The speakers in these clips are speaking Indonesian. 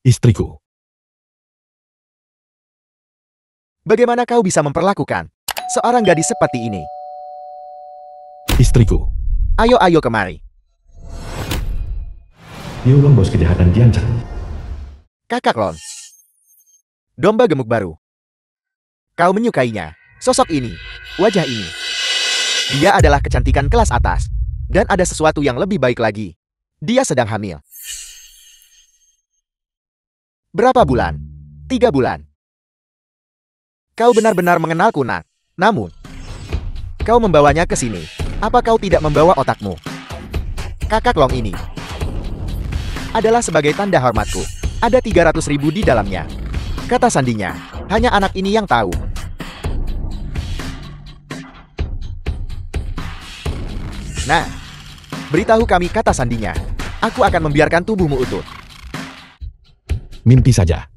Istriku. Bagaimana kau bisa memperlakukan seorang gadis seperti ini? Istriku. Ayo kemari. Liu Long bos kejahatan Jiancang. Kakak Lon. Domba gemuk baru. Kau menyukainya. Sosok ini. Wajah ini. Dia adalah kecantikan kelas atas. Dan ada sesuatu yang lebih baik lagi. Dia sedang hamil. Berapa bulan? 3 bulan. Kau benar-benar mengenalku, nak. Namun, kau membawanya ke sini. Apa kau tidak membawa otakmu? Kakak Long ini adalah sebagai tanda hormatku. Ada 300.000 di dalamnya. Kata sandinya, hanya anak ini yang tahu. Nah, beritahu kami kata sandinya. Aku akan membiarkan tubuhmu utuh. Mimpi saja.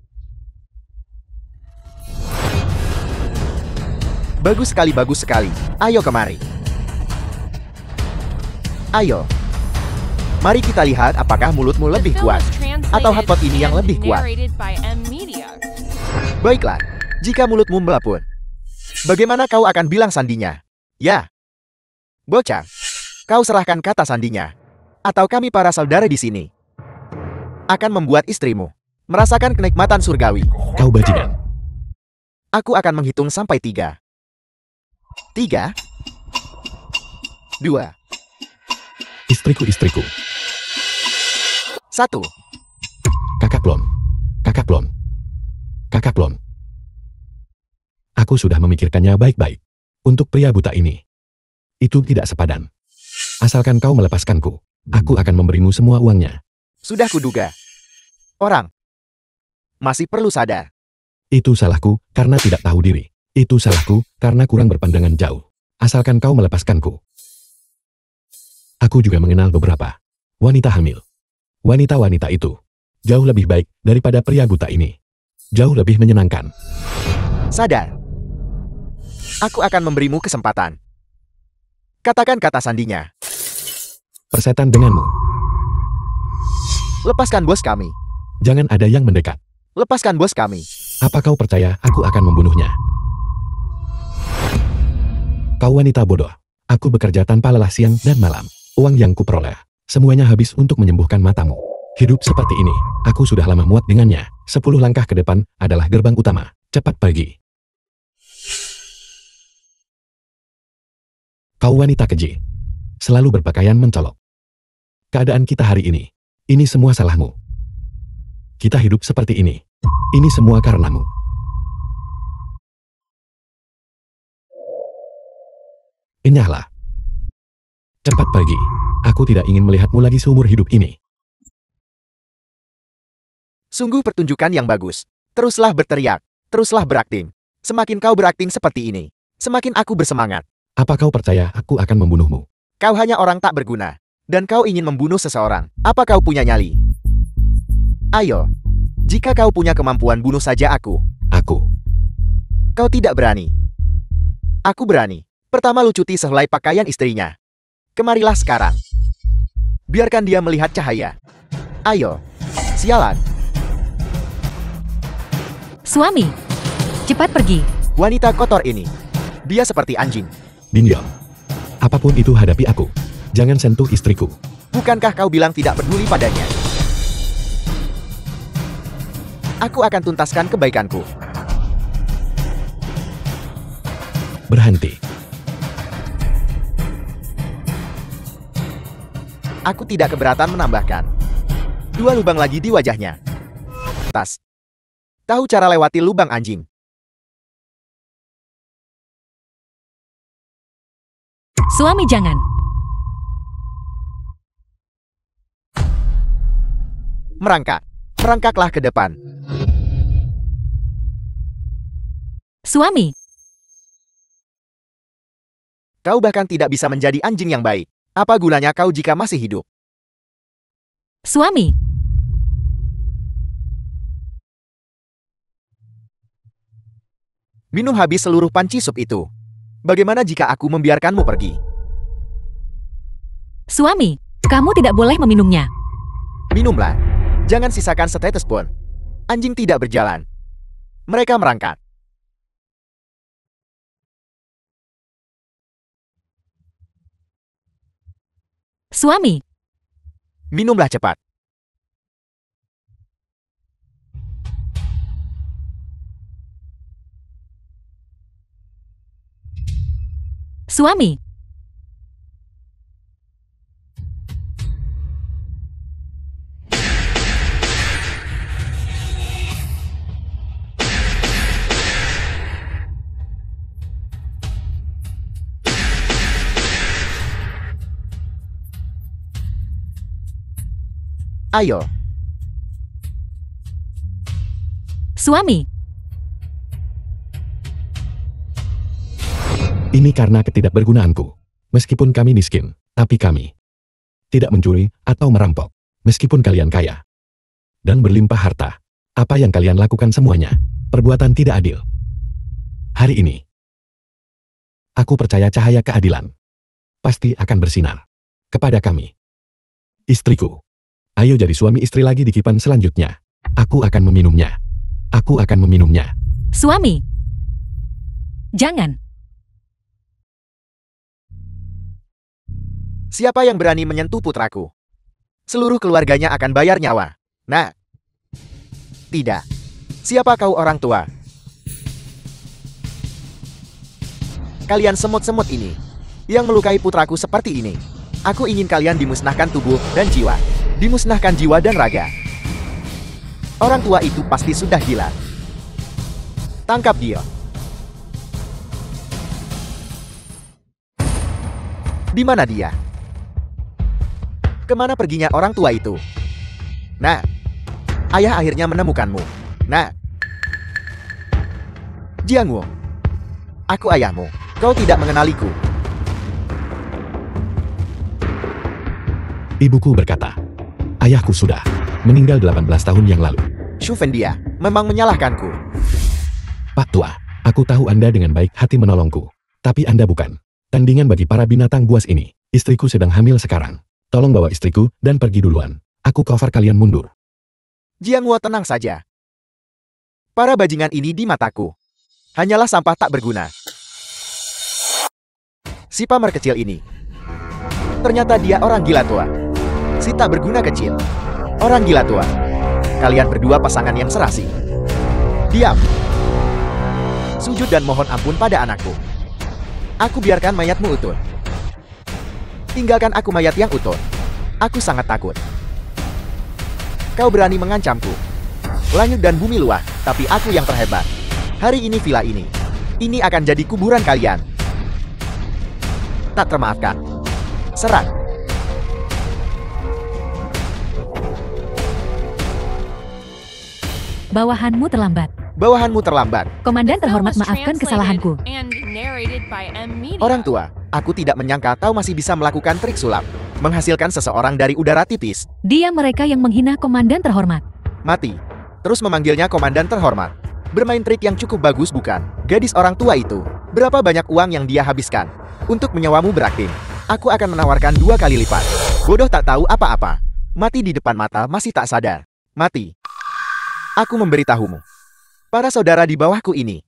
Bagus sekali. Ayo kemari. Ayo. Mari kita lihat apakah mulutmu lebih kuat atau hotpot ini yang lebih kuat. Baiklah, jika mulutmu melapun, bagaimana kau akan bilang sandinya? Ya. Bocah, kau serahkan kata sandinya. Atau kami para saudara di sini akan membuat istrimu merasakan kenikmatan surgawi. Kau bajingan. Aku akan menghitung sampai 3. 3, 2, Istriku. 1. Kakak Lon. Aku sudah memikirkannya baik-baik. Untuk pria buta ini, itu tidak sepadan. Asalkan kau melepaskanku, aku akan memberimu semua uangnya. Sudah kuduga. Orang masih perlu sadar. Itu salahku karena tidak tahu diri. Itu salahku karena kurang berpandangan jauh. Asalkan kau melepaskanku. Aku juga mengenal beberapa wanita hamil. Wanita-wanita itu jauh lebih baik daripada pria buta ini. Jauh lebih menyenangkan. Sadar. Aku akan memberimu kesempatan. Katakan kata sandinya. Persetan denganmu. Lepaskan bos kami. Jangan ada yang mendekat. Lepaskan bos kami. Apa kau percaya aku akan membunuhnya? Kau wanita bodoh. Aku bekerja tanpa lelah siang dan malam. Uang yang kuperoleh, semuanya habis untuk menyembuhkan matamu. Hidup seperti ini, aku sudah lama muak dengannya. 10 langkah ke depan adalah gerbang utama. Cepat pergi. Kau wanita keji. Selalu berpakaian mencolok. Keadaan kita hari ini semua salahmu. Kita hidup seperti ini semua karenamu. Enyahlah. Cepat pergi. Aku tidak ingin melihatmu lagi seumur hidup ini. Sungguh pertunjukan yang bagus. Teruslah berteriak. Teruslah berakting. Semakin kau berakting seperti ini, semakin aku bersemangat. Apa kau percaya aku akan membunuhmu? Kau hanya orang tak berguna. Dan kau ingin membunuh seseorang. Apa kau punya nyali? Ayo. Jika kau punya kemampuan, bunuh saja aku. Aku. Kau tidak berani. Aku berani. Pertama lucuti sehelai pakaian istrinya. Kemarilah sekarang. Biarkan dia melihat cahaya. Ayo. Sialan. Suami, cepat pergi. Wanita kotor ini. Dia seperti anjing. Diam. Apapun itu hadapi aku. Jangan sentuh istriku. Bukankah kau bilang tidak peduli padanya? Aku akan tuntaskan kebaikanku. Berhenti. Aku tidak keberatan menambahkan 2 lubang lagi di wajahnya. Tas. Tahu cara lewati lubang anjing? Suami jangan. Merangkak. Merangkaklah ke depan. Suami. Kau bahkan tidak bisa menjadi anjing yang baik. Apa gunanya kau jika masih hidup? Suami. Minum habis seluruh panci sup itu. Bagaimana jika aku membiarkanmu pergi? Suami, kamu tidak boleh meminumnya. Minumlah. Jangan sisakan setetes pun. Anjing tidak berjalan. Mereka merangkak. Suami, Minumlah cepat. suami, Ayo. suami, Ini karena ketidakbergunaanku. Meskipun kami miskin, tapi kami tidak mencuri atau merampok. Meskipun kalian kaya dan berlimpah harta, apa yang kalian lakukan semuanya perbuatan tidak adil. Hari ini, aku percaya cahaya keadilan pasti akan bersinar kepada kami. Istriku, ayo jadi suami istri lagi di Kipan selanjutnya. Aku akan meminumnya. Aku akan meminumnya. suami. Jangan. Siapa yang berani menyentuh putraku? Seluruh keluarganya akan bayar nyawa. Nah. Tidak. Siapa kau orang tua? Kalian semut-semut ini, yang melukai putraku seperti ini. Aku ingin kalian dimusnahkan tubuh dan jiwa. Dimusnahkan jiwa dan raga. Orang tua itu pasti sudah gila. Tangkap dia. Di mana dia? Kemana perginya orang tua itu? Nah, ayah akhirnya menemukanmu. Nah, Jiangwo, aku ayahmu. Kau tidak mengenaliku. Ibuku berkata, ayahku sudah meninggal 18 tahun yang lalu. Shu Fendia memang menyalahkanku. Pak Tua, aku tahu Anda dengan baik hati menolongku. Tapi Anda bukan tandingan bagi para binatang buas ini. Istriku sedang hamil sekarang. Tolong bawa istriku dan pergi duluan. Aku cover kalian mundur. Jiangwo, tenang saja. Para bajingan ini di mataku hanyalah sampah tak berguna. Si pamer kecil ini, ternyata dia orang gila tua. Si tak berguna kecil, orang gila tua. Kalian berdua pasangan yang serasi. Diam. Sujud dan mohon ampun pada anakku. Aku biarkan mayatmu utuh. Tinggalkan aku mayat yang utuh. Aku sangat takut. Kau berani mengancamku. Langit dan bumi luah, tapi aku yang terhebat. Hari ini villa ini akan jadi kuburan kalian. Tak termaafkan. Serang. Bawahanmu terlambat. Bawahanmu terlambat. Komandan terhormat, maafkan kesalahanku. Orang tua, aku tidak menyangka kau masih bisa melakukan trik sulap. Menghasilkan seseorang dari udara tipis. Dia mereka yang menghina komandan terhormat. Mati. Terus memanggilnya komandan terhormat. Bermain trik yang cukup bagus bukan? Gadis orang tua itu, berapa banyak uang yang dia habiskan untuk menyewamu berakting? Aku akan menawarkan 2 kali lipat. Bodoh tak tahu apa-apa. Mati di depan mata masih tak sadar. Mati. Aku memberitahumu. Para saudara di bawahku ini,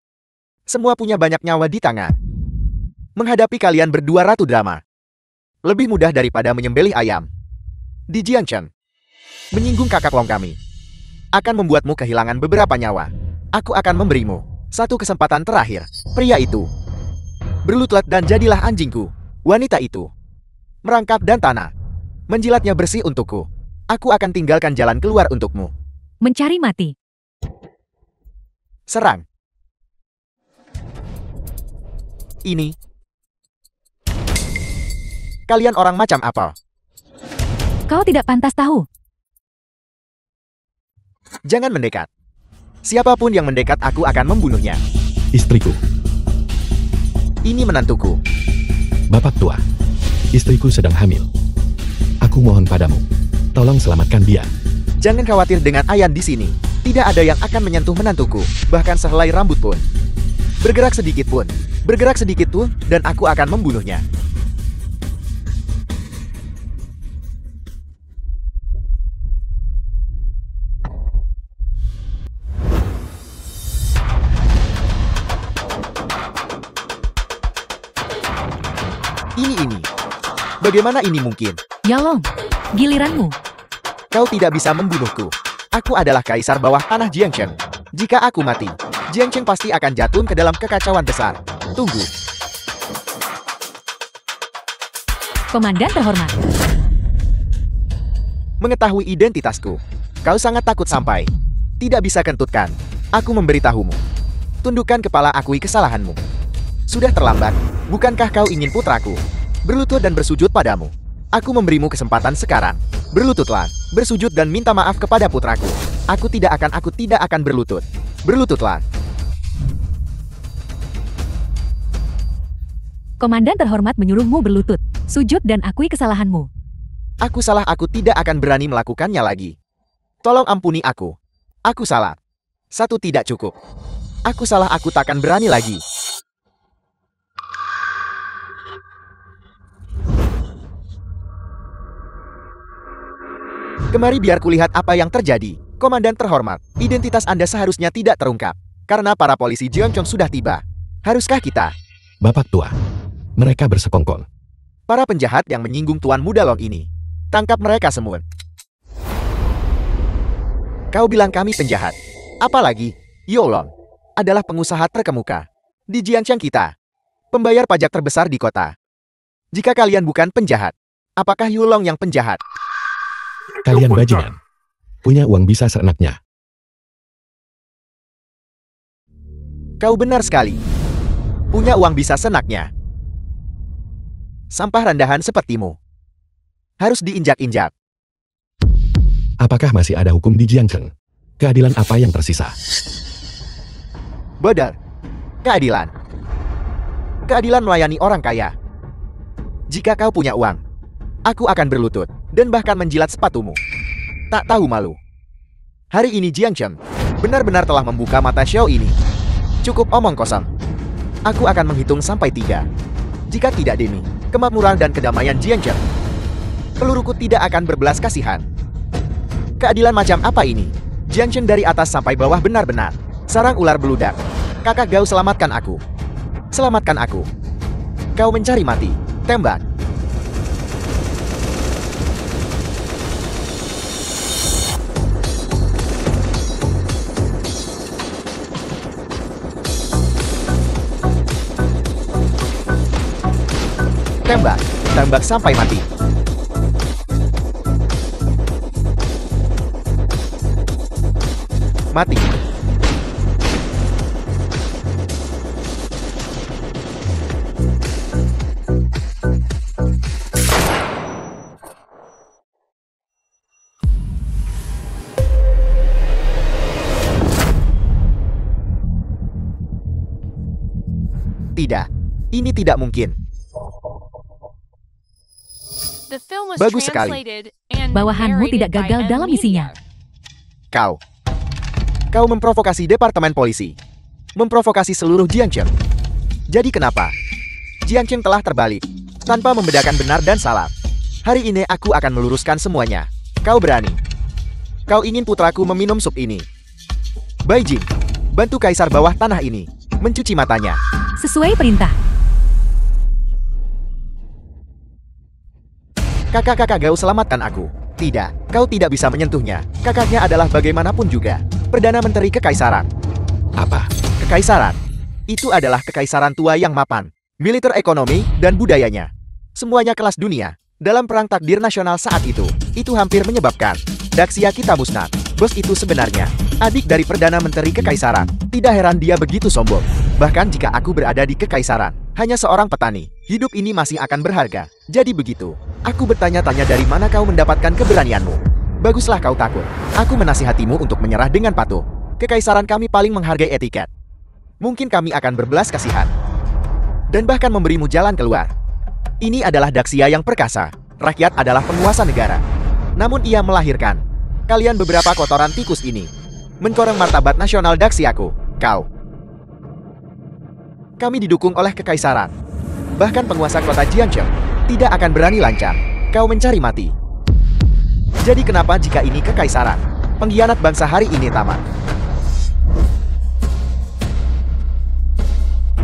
semua punya banyak nyawa di tangan. Menghadapi kalian berdua ratu drama. Lebih mudah daripada menyembelih ayam. Di Jiangchen, menyinggung kakak long kami akan membuatmu kehilangan beberapa nyawa. Aku akan memberimu 1 kesempatan terakhir. Pria itu, berlutut dan jadilah anjingku. Wanita itu, merangkap dan tanah. Menjilatnya bersih untukku. Aku akan tinggalkan jalan keluar untukmu. Mencari mati. Serang. Ini. Kalian orang macam apa? Kau tidak pantas tahu. Jangan mendekat. Siapapun yang mendekat aku akan membunuhnya. Istriku, Ini menantuku. Bapak tua, istriku sedang hamil. Aku mohon padamu, tolong selamatkan dia. Jangan khawatir dengan Ayan di sini. Tidak ada yang akan menyentuh menantuku, bahkan sehelai rambut pun. Bergerak sedikit pun, dan aku akan membunuhnya. Bagaimana ini mungkin? Yolong, giliranmu. Kau tidak bisa membunuhku. Aku adalah kaisar bawah tanah Jiangcheng. Jika aku mati, Jiangcheng pasti akan jatuh ke dalam kekacauan besar. Tunggu. Komandan terhormat. Mengetahui identitasku. Kau sangat takut sampai. Tidak bisa kentutkan. Aku memberitahumu. Tundukkan kepala, akui kesalahanmu. Sudah terlambat. Bukankah kau ingin putraku berlutut dan bersujud padamu? Aku memberimu kesempatan sekarang. Berlututlah, bersujud dan minta maaf kepada putraku. Aku tidak akan berlutut. Berlututlah. Komandan terhormat menyuruhmu berlutut, sujud dan akui kesalahanmu. Aku salah, aku tidak akan berani melakukannya lagi. Tolong ampuni aku. Aku salah. Satu tidak cukup. Aku salah, aku takkan berani lagi. Kemari biar kulihat apa yang terjadi. Komandan terhormat, identitas Anda seharusnya tidak terungkap. Karena para polisi Jiangcheng sudah tiba. Haruskah kita? Bapak tua. Mereka bersekongkol. Para penjahat yang menyinggung Tuan Muda Long ini. Tangkap mereka semua. Kau bilang kami penjahat. Apalagi, Yolong adalah pengusaha terkemuka di Jiangcheng kita. Pembayar pajak terbesar di kota. Jika kalian bukan penjahat, apakah Yolong yang penjahat? Kalian bajingan. Punya uang bisa seenaknya. Kau benar sekali. Punya uang bisa senaknya. Sampah rendahan sepertimu harus diinjak-injak. Apakah masih ada hukum di Jiangcheng? Keadilan apa yang tersisa? Bodoh. Keadilan. Keadilan melayani orang kaya. Jika kau punya uang, aku akan berlutut dan bahkan menjilat sepatumu. Tak tahu malu. Hari ini Jiangcheng benar-benar telah membuka mata show ini. Cukup omong kosong. Aku akan menghitung sampai 3. Jika tidak demi kemakmuran dan kedamaian Jiangcheng, peluruku tidak akan berbelas kasihan. Keadilan macam apa ini? Jiangcheng dari atas sampai bawah benar-benar sarang ular beludak. Kakak Gao, selamatkan aku. Selamatkan aku. Kau mencari mati. Tembak. Tembak. Tembak sampai mati. Mati. Tidak. Ini tidak mungkin. Bagus sekali. Bawahanmu tidak gagal dalam misinya. Kau memprovokasi Departemen Polisi. Memprovokasi seluruh Jiangcheng. Jadi kenapa? Jiangcheng telah terbalik. Tanpa membedakan benar dan salah. Hari ini aku akan meluruskan semuanya. Kau berani. Kau ingin putraku meminum sup ini. Beijing, bantu kaisar bawah tanah ini mencuci matanya. Sesuai perintah. Kakak Gao, selamatkan aku. Tidak, kau tidak bisa menyentuhnya. Kakaknya adalah bagaimanapun juga Perdana Menteri Kekaisaran. Apa? Kekaisaran. Itu adalah kekaisaran tua yang mapan. Militer, ekonomi, dan budayanya. Semuanya kelas dunia. Dalam perang takdir nasional saat itu hampir menyebabkan Daxia kita musnah. Bos itu sebenarnya adik dari Perdana Menteri Kekaisaran. Tidak heran dia begitu sombong. Bahkan jika aku berada di Kekaisaran, hanya seorang petani, hidup ini masih akan berharga. Jadi begitu. Aku bertanya-tanya dari mana kau mendapatkan keberanianmu. Baguslah kau takut. Aku menasihatimu untuk menyerah dengan patuh. Kekaisaran kami paling menghargai etiket. Mungkin kami akan berbelas kasihan. Dan bahkan memberimu jalan keluar. Ini adalah Daxia yang perkasa. Rakyat adalah penguasa negara. Namun ia melahirkan kalian beberapa kotoran tikus ini. Mencoreng martabat nasional Daxiaku. Kami didukung oleh Kekaisaran. Bahkan penguasa kota Jiangcheng tidak akan berani lancar. Kau mencari mati. Jadi kenapa jika ini Kekaisaran? Pengkhianat bangsa hari ini tamat.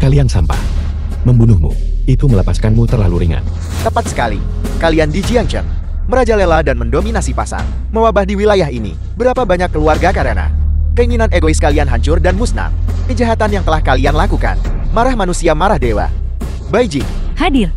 Kalian sampah. Membunuhmu, itu melepaskanmu terlalu ringan. Tepat sekali. Kalian di Jiangchen merajalela dan mendominasi pasar, mewabah di wilayah ini. Berapa banyak keluarga karena keinginan egois kalian hancur dan musnah. Kejahatan yang telah kalian lakukan. Marah manusia, marah dewa. Baijing, Hadir.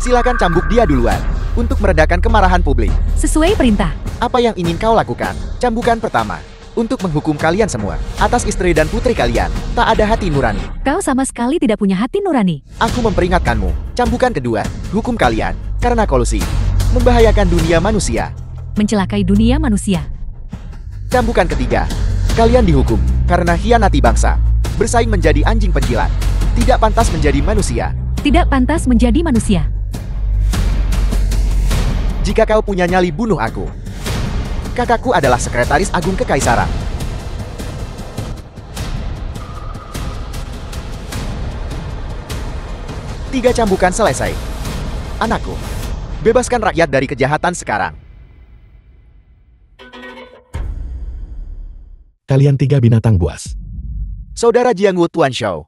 silakan cambuk dia duluan untuk meredakan kemarahan publik. Sesuai perintah. Apa yang ingin kau lakukan? Cambukan pertama untuk menghukum kalian semua atas istri dan putri kalian. Tak ada hati nurani. Kau sama sekali tidak punya hati nurani. Aku memperingatkanmu. Cambukan kedua, hukum kalian karena kolusi, membahayakan dunia manusia. Mencelakai dunia manusia. Cambukan ketiga, kalian dihukum karena hianati bangsa, bersaing menjadi anjing penjilat, tidak pantas menjadi manusia. Tidak pantas menjadi manusia. Jika kau punya nyali, bunuh aku. Kakakku adalah sekretaris agung kekaisaran. Tiga cambukan selesai. Anakku, bebaskan rakyat dari kejahatan sekarang. Kalian 3 binatang buas. Saudara Jiangwu Tuan Shao,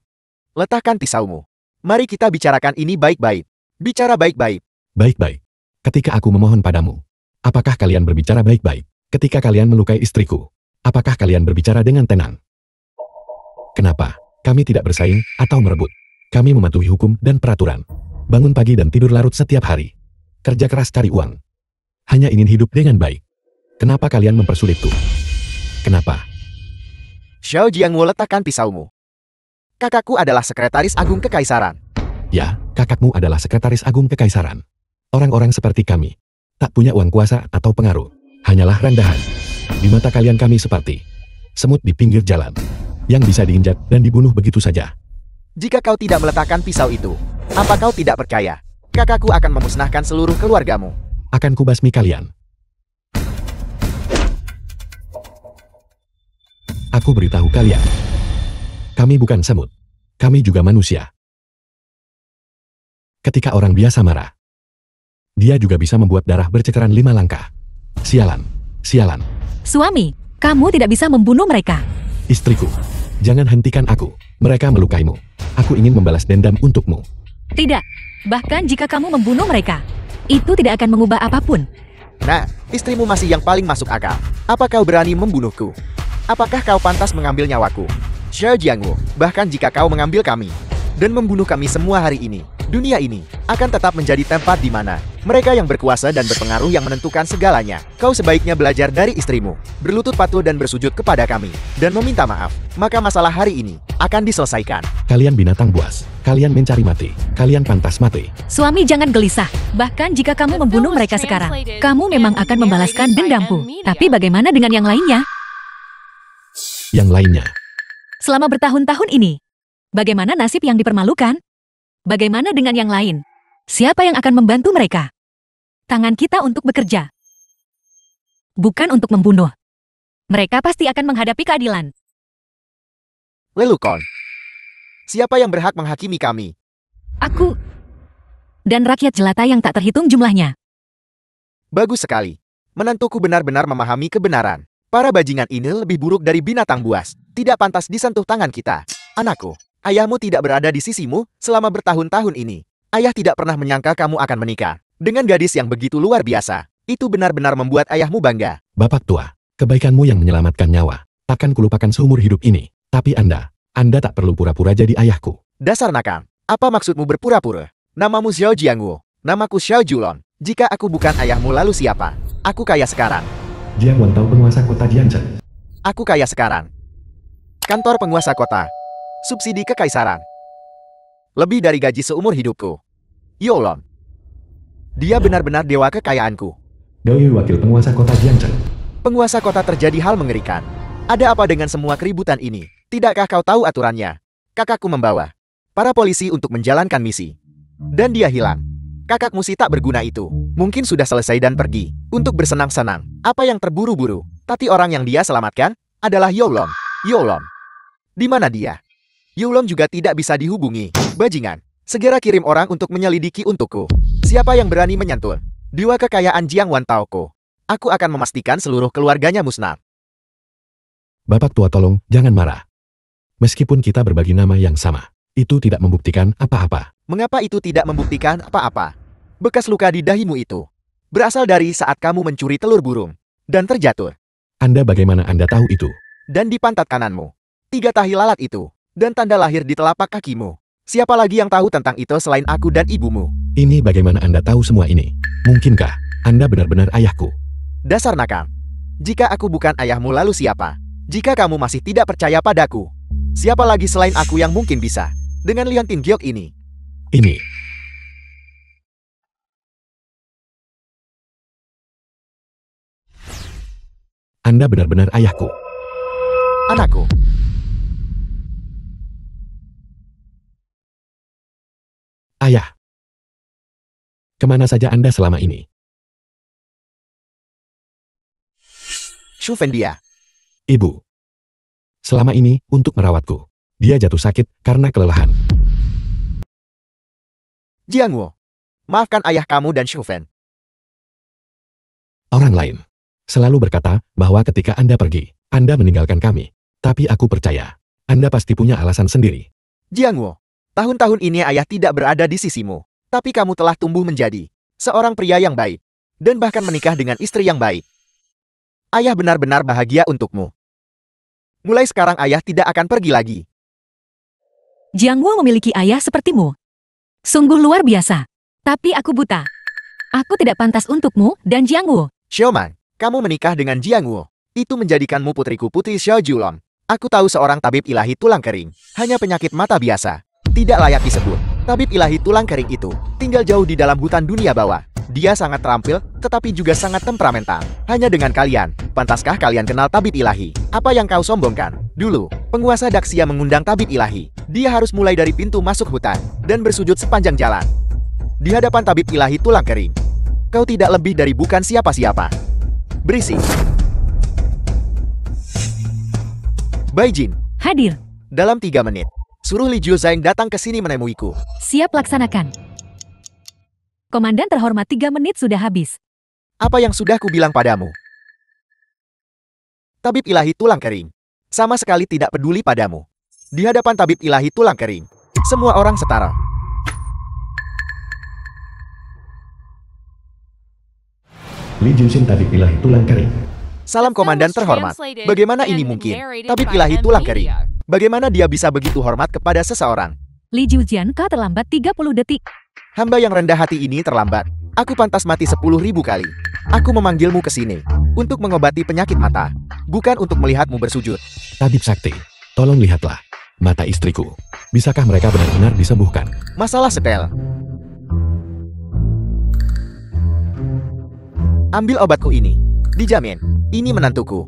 letakkan pisaumu. Mari kita bicarakan ini baik-baik. Bicara baik-baik. Baik-baik. Ketika aku memohon padamu, apakah kalian berbicara baik-baik? Ketika kalian melukai istriku, apakah kalian berbicara dengan tenang? Kenapa? Kami tidak bersaing atau merebut. Kami mematuhi hukum dan peraturan. Bangun pagi dan tidur larut setiap hari. Kerja keras cari uang. Hanya ingin hidup dengan baik. Kenapa kalian mempersulitku? Kenapa? Xiao Jiangwu, letakkan pisaumu. Kakakku adalah sekretaris agung kekaisaran. Ya, kakakmu adalah sekretaris agung kekaisaran. Orang-orang seperti kami tak punya uang, kuasa, atau pengaruh. Hanyalah rendahan. Di mata kalian kami seperti semut di pinggir jalan yang bisa diinjak dan dibunuh begitu saja. Jika kau tidak meletakkan pisau itu, apa kau tidak percaya? Kakakku akan memusnahkan seluruh keluargamu. Akan kubasmi kalian. Aku beritahu kalian. Kami bukan semut. Kami juga manusia. Ketika orang biasa marah, dia juga bisa membuat darah berceceran 5 langkah. Sialan. Sialan. Suami, kamu tidak bisa membunuh mereka. Istriku, jangan hentikan aku. Mereka melukaimu. Aku ingin membalas dendam untukmu. Tidak. Bahkan jika kamu membunuh mereka, itu tidak akan mengubah apapun. Nah, istrimu masih yang paling masuk akal. Apa kau berani membunuhku? Apakah kau pantas mengambil nyawaku? Xiao Jiangwu, bahkan jika kau mengambil kami dan membunuh kami semua hari ini, dunia ini akan tetap menjadi tempat di mana mereka yang berkuasa dan berpengaruh yang menentukan segalanya. Kau sebaiknya belajar dari istrimu, berlutut patuh dan bersujud kepada kami, dan meminta maaf. Maka masalah hari ini akan diselesaikan. Kalian binatang buas. Kalian mencari mati. Kalian pantas mati. Suami, jangan gelisah. Bahkan jika kamu membunuh mereka sekarang, kamu memang akan membalaskan dendamku. Tapi bagaimana dengan yang lainnya? Yang lainnya. Selama bertahun-tahun ini, bagaimana nasib yang dipermalukan? Bagaimana dengan yang lain? Siapa yang akan membantu mereka? Tangan kita untuk bekerja, bukan untuk membunuh. Mereka pasti akan menghadapi keadilan. Lelukon, siapa yang berhak menghakimi kami? Aku dan rakyat jelata yang tak terhitung jumlahnya. Bagus sekali. Menantuku benar-benar memahami kebenaran. Para bajingan ini lebih buruk dari binatang buas. Tidak pantas disentuh tangan kita. Anakku, ayahmu tidak berada di sisimu selama bertahun-tahun ini. Ayah tidak pernah menyangka kamu akan menikah dengan gadis yang begitu luar biasa. Itu benar-benar membuat ayahmu bangga. Bapak tua, kebaikanmu yang menyelamatkan nyawa. Takkan kulupakan seumur hidup ini. Tapi Anda tak perlu pura-pura jadi ayahku. Dasar nakal. Apa maksudmu berpura-pura? Namamu Xiao Jiangwu. Namaku Xiao Julon. Jika aku bukan ayahmu, lalu siapa? Aku kaya sekarang. Jiang Wantao, penguasa kota Jiangchen. Aku kaya sekarang. Kantor penguasa kota. Subsidi kekaisaran. Lebih dari gaji seumur hidupku. Yolon. Dia benar-benar dewa kekayaanku. Doi, wakil penguasa kota Jiangchen. Penguasa kota, terjadi hal mengerikan. Ada apa dengan semua keributan ini? Tidakkah kau tahu aturannya? Kakakku membawa para polisi untuk menjalankan misi. Dan dia hilang. Kakakmu si tak berguna itu mungkin sudah selesai dan pergi untuk bersenang-senang. Apa yang terburu-buru? Tapi orang yang dia selamatkan adalah Yolon. Yolon. Di mana dia? Yolon juga tidak bisa dihubungi. Bajingan. Segera kirim orang untuk menyelidiki untukku. Siapa yang berani menyentuh dewa kekayaan Jiang Wantaoko? Aku akan memastikan seluruh keluarganya musnah. Bapak tua, tolong jangan marah. Meskipun kita berbagi nama yang sama, itu tidak membuktikan apa-apa. Mengapa itu tidak membuktikan apa-apa? Bekas luka di dahimu itu berasal dari saat kamu mencuri telur burung dan terjatuh. Anda bagaimana Anda tahu itu? Dan di pantat kananmu 3 tahi lalat itu dan tanda lahir di telapak kakimu. Siapa lagi yang tahu tentang itu selain aku dan ibumu? Ini bagaimana Anda tahu semua ini? Mungkinkah Anda benar-benar ayahku? Dasar nakal. Jika aku bukan ayahmu lalu siapa? Jika kamu masih tidak percaya padaku, siapa lagi selain aku yang mungkin bisa? Dengan liontin giok ini. Ini. Anda benar-benar ayahku. Anakku. Ayah. Kemana saja Anda selama ini? Shu Fendia. Ibu. Selama ini untuk merawatku. Dia jatuh sakit karena kelelahan. Jiangwo. Maafkan ayah kamu dan Shu Fen. Orang lain selalu berkata bahwa ketika Anda pergi, Anda meninggalkan kami. Tapi aku percaya, Anda pasti punya alasan sendiri. Jiangwo. Tahun-tahun ini ayah tidak berada di sisimu. Tapi kamu telah tumbuh menjadi seorang pria yang baik. Dan bahkan menikah dengan istri yang baik. Ayah benar-benar bahagia untukmu. Mulai sekarang ayah tidak akan pergi lagi. Jiangwo memiliki ayah sepertimu. Sungguh luar biasa. Tapi aku buta. Aku tidak pantas untukmu dan Jiangwo. Xiaoman, kamu menikah dengan Jiangwo. Itu menjadikanmu putriku putri Xiao Julong. Aku tahu seorang tabib ilahi tulang kering. Hanya penyakit mata biasa. Tidak layak disebut. Tabib ilahi tulang kering itu tinggal jauh di dalam hutan dunia bawah. Dia sangat terampil, tetapi juga sangat temperamental. Hanya dengan kalian, pantaskah kalian kenal tabib ilahi? Apa yang kau sombongkan? Dulu, penguasa Daxia mengundang tabib ilahi. Dia harus mulai dari pintu masuk hutan dan bersujud sepanjang jalan. Di hadapan tabib ilahi tulang kering, kau tidak lebih dari bukan siapa-siapa. Berisik. Baijin, Hadir. dalam 3 menit, suruh Li Jiuzhang datang ke sini menemuiku. Siap laksanakan. Komandan terhormat 3 menit sudah habis. Apa yang sudah kubilang padamu? Tabib ilahi tulang kering sama sekali tidak peduli padamu. Di hadapan tabib ilahi tulang kering, semua orang setara. Li Junxin tabib ilahi tulang kering. Salam komandan terhormat. Bagaimana ini mungkin? Tabib ilahi tulang kering. Bagaimana dia bisa begitu hormat kepada seseorang? Li Jujian, kau terlambat 30 detik. Hamba yang rendah hati ini terlambat. Aku pantas mati 10.000 kali. Aku memanggilmu ke sini untuk mengobati penyakit mata, bukan untuk melihatmu bersujud. Tabib sakti, tolong lihatlah mata istriku. Bisakah mereka benar-benar disembuhkan? Masalah sepele. Ambil obatku ini. Dijamin, ini menantuku.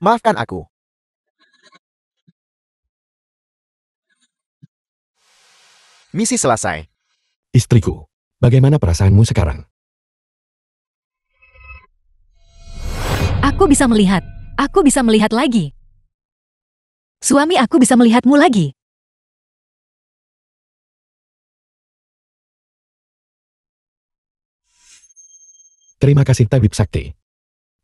Maafkan aku. Misi selesai. Istriku, bagaimana perasaanmu sekarang? Aku bisa melihat. Aku bisa melihat lagi. Suami aku bisa melihatmu lagi. Terima kasih tabib sakti.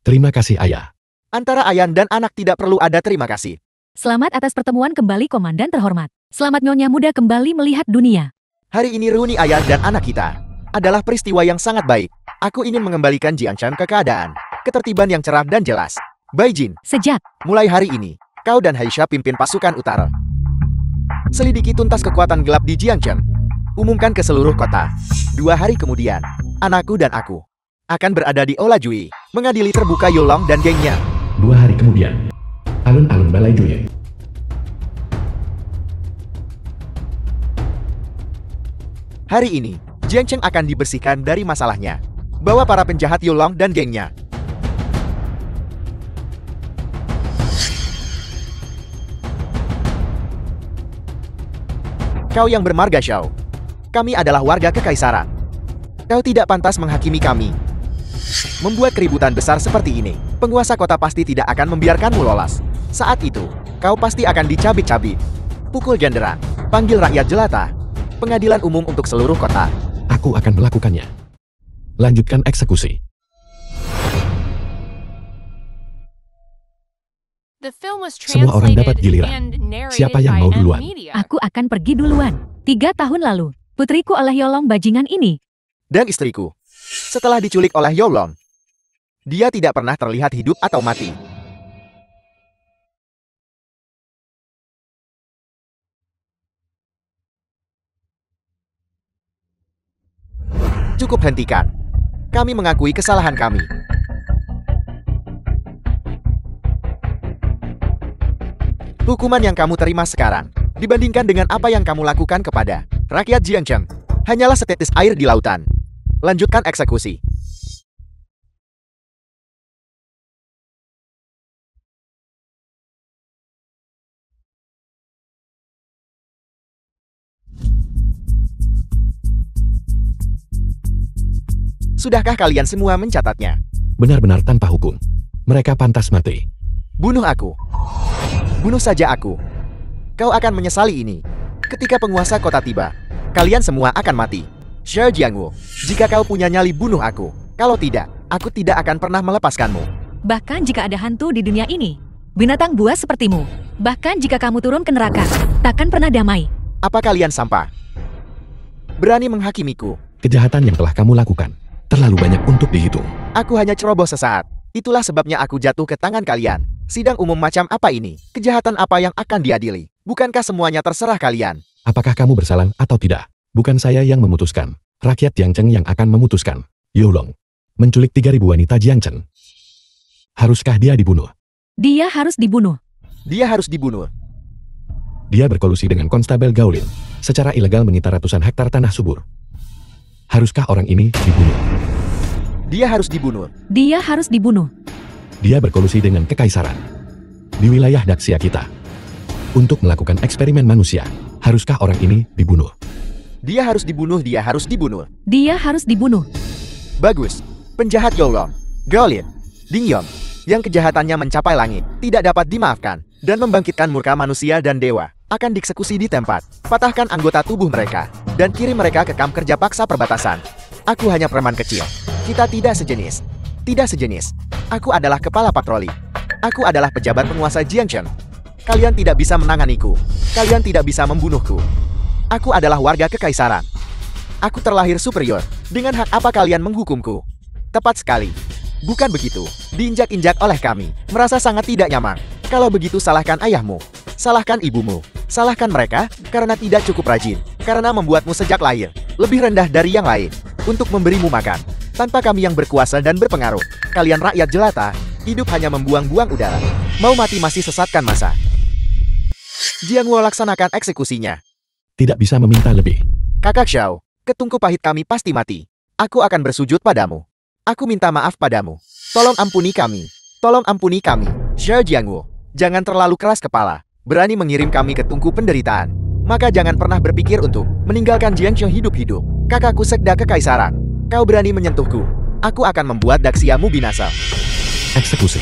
Terima kasih ayah. Antara ayah dan anak tidak perlu ada terima kasih. Selamat atas pertemuan kembali komandan terhormat. Selamat nyonya muda kembali melihat dunia. Hari ini reuni ayah dan anak kita adalah peristiwa yang sangat baik. Aku ingin mengembalikan Jianchan ke keadaan, ketertiban yang cerah dan jelas. Baijin, Sejak mulai hari ini, kau dan Haisha pimpin pasukan utara. Selidiki tuntas kekuatan gelap di Jianchan. Umumkan ke seluruh kota. 2 hari kemudian, anakku dan aku akan berada di Olajui, mengadili terbuka Yolong dan gengnya. 2 hari kemudian, alun-alun Balai Juye. Hari ini, Jiangcheng akan dibersihkan dari masalahnya. Bawa para penjahat Yolong dan gengnya. Kau yang bermarga Xiao. Kami adalah warga kekaisaran. Kau tidak pantas menghakimi kami. Membuat keributan besar seperti ini, penguasa kota pasti tidak akan membiarkanmu lolos. Saat itu, kau pasti akan dicabik-cabik. Pukul genderang, panggil rakyat jelata. Pengadilan umum untuk seluruh kota. Aku akan melakukannya. Lanjutkan eksekusi. Semua orang dapat giliran. Siapa yang mau duluan? Aku akan pergi duluan. 3 tahun lalu, putriku oleh Yolong bajingan ini. Dan istriku. Setelah diculik oleh Yolong, dia tidak pernah terlihat hidup atau mati. Cukup hentikan. Kami mengakui kesalahan kami. Hukuman yang kamu terima sekarang, dibandingkan dengan apa yang kamu lakukan kepada rakyat Jiangcheng, hanyalah setetes air di lautan. Lanjutkan eksekusi. Sudahkah kalian semua mencatatnya? Benar-benar tanpa hukum. Mereka pantas mati. Bunuh aku. Bunuh saja aku. Kau akan menyesali ini. Ketika penguasa kota tiba, kalian semua akan mati. Xiao Jiangwu, jika kau punya nyali bunuh aku. Kalau tidak, aku tidak akan pernah melepaskanmu. Bahkan jika ada hantu di dunia ini, binatang buas sepertimu, bahkan jika kamu turun ke neraka, takkan pernah damai. Apa kalian sampah? Berani menghakimiku. Kejahatan yang telah kamu lakukan terlalu banyak untuk dihitung. Aku hanya ceroboh sesaat. Itulah sebabnya aku jatuh ke tangan kalian. Sidang umum macam apa ini? Kejahatan apa yang akan diadili? Bukankah semuanya terserah kalian? Apakah kamu bersalah atau tidak? Bukan saya yang memutuskan. Rakyat Jiangcheng yang akan memutuskan. Yolong menculik 3.000 wanita Jiangcheng. Haruskah dia dibunuh? Dia harus dibunuh. Dia harus dibunuh. Dia berkolusi dengan Konstabel Gaolin, secara ilegal menyita ratusan hektar tanah subur. Haruskah orang ini dibunuh? Dia harus dibunuh. Dia harus dibunuh. Dia berkolusi dengan kekaisaran di wilayah Daxia kita untuk melakukan eksperimen manusia. Haruskah orang ini dibunuh? Dia harus dibunuh. Dia harus dibunuh. Dia harus dibunuh. Bagus. Penjahat Yolong, Gaolin, Dingyong, yang kejahatannya mencapai langit, tidak dapat dimaafkan, dan membangkitkan murka manusia dan dewa, akan dieksekusi di tempat. Patahkan anggota tubuh mereka, dan kirim mereka ke kamp kerja paksa perbatasan. Aku hanya preman kecil. Kita tidak sejenis. Tidak sejenis. Aku adalah kepala patroli. Aku adalah pejabat penguasa Jiangcheng. Kalian tidak bisa menanganiku. Kalian tidak bisa membunuhku. Aku adalah warga kekaisaran. Aku terlahir superior. Dengan hak apa kalian menghukumku? Tepat sekali. Bukan begitu. Diinjak-injak oleh kami. Merasa sangat tidak nyaman. Kalau begitu salahkan ayahmu. Salahkan ibumu. Salahkan mereka karena tidak cukup rajin. Karena membuatmu sejak lahir lebih rendah dari yang lain. Untuk memberimu makan. Tanpa kami yang berkuasa dan berpengaruh. Kalian rakyat jelata, hidup hanya membuang-buang udara. Mau mati masih sesatkan masa. Jiangwu laksanakan eksekusinya. Tidak bisa meminta lebih. Kakak Xiao, ketungku pahit kami pasti mati. Aku akan bersujud padamu. Aku minta maaf padamu. Tolong ampuni kami. Tolong ampuni kami. Xiao Jiangwu, jangan terlalu keras kepala. Berani mengirim kami ke tungku penderitaan. Maka jangan pernah berpikir untuk meninggalkan Jiangcheng hidup-hidup. Kakakku sekda kekaisaran. Kau berani menyentuhku. Aku akan membuat Daxiamu binasa. Eksekusi.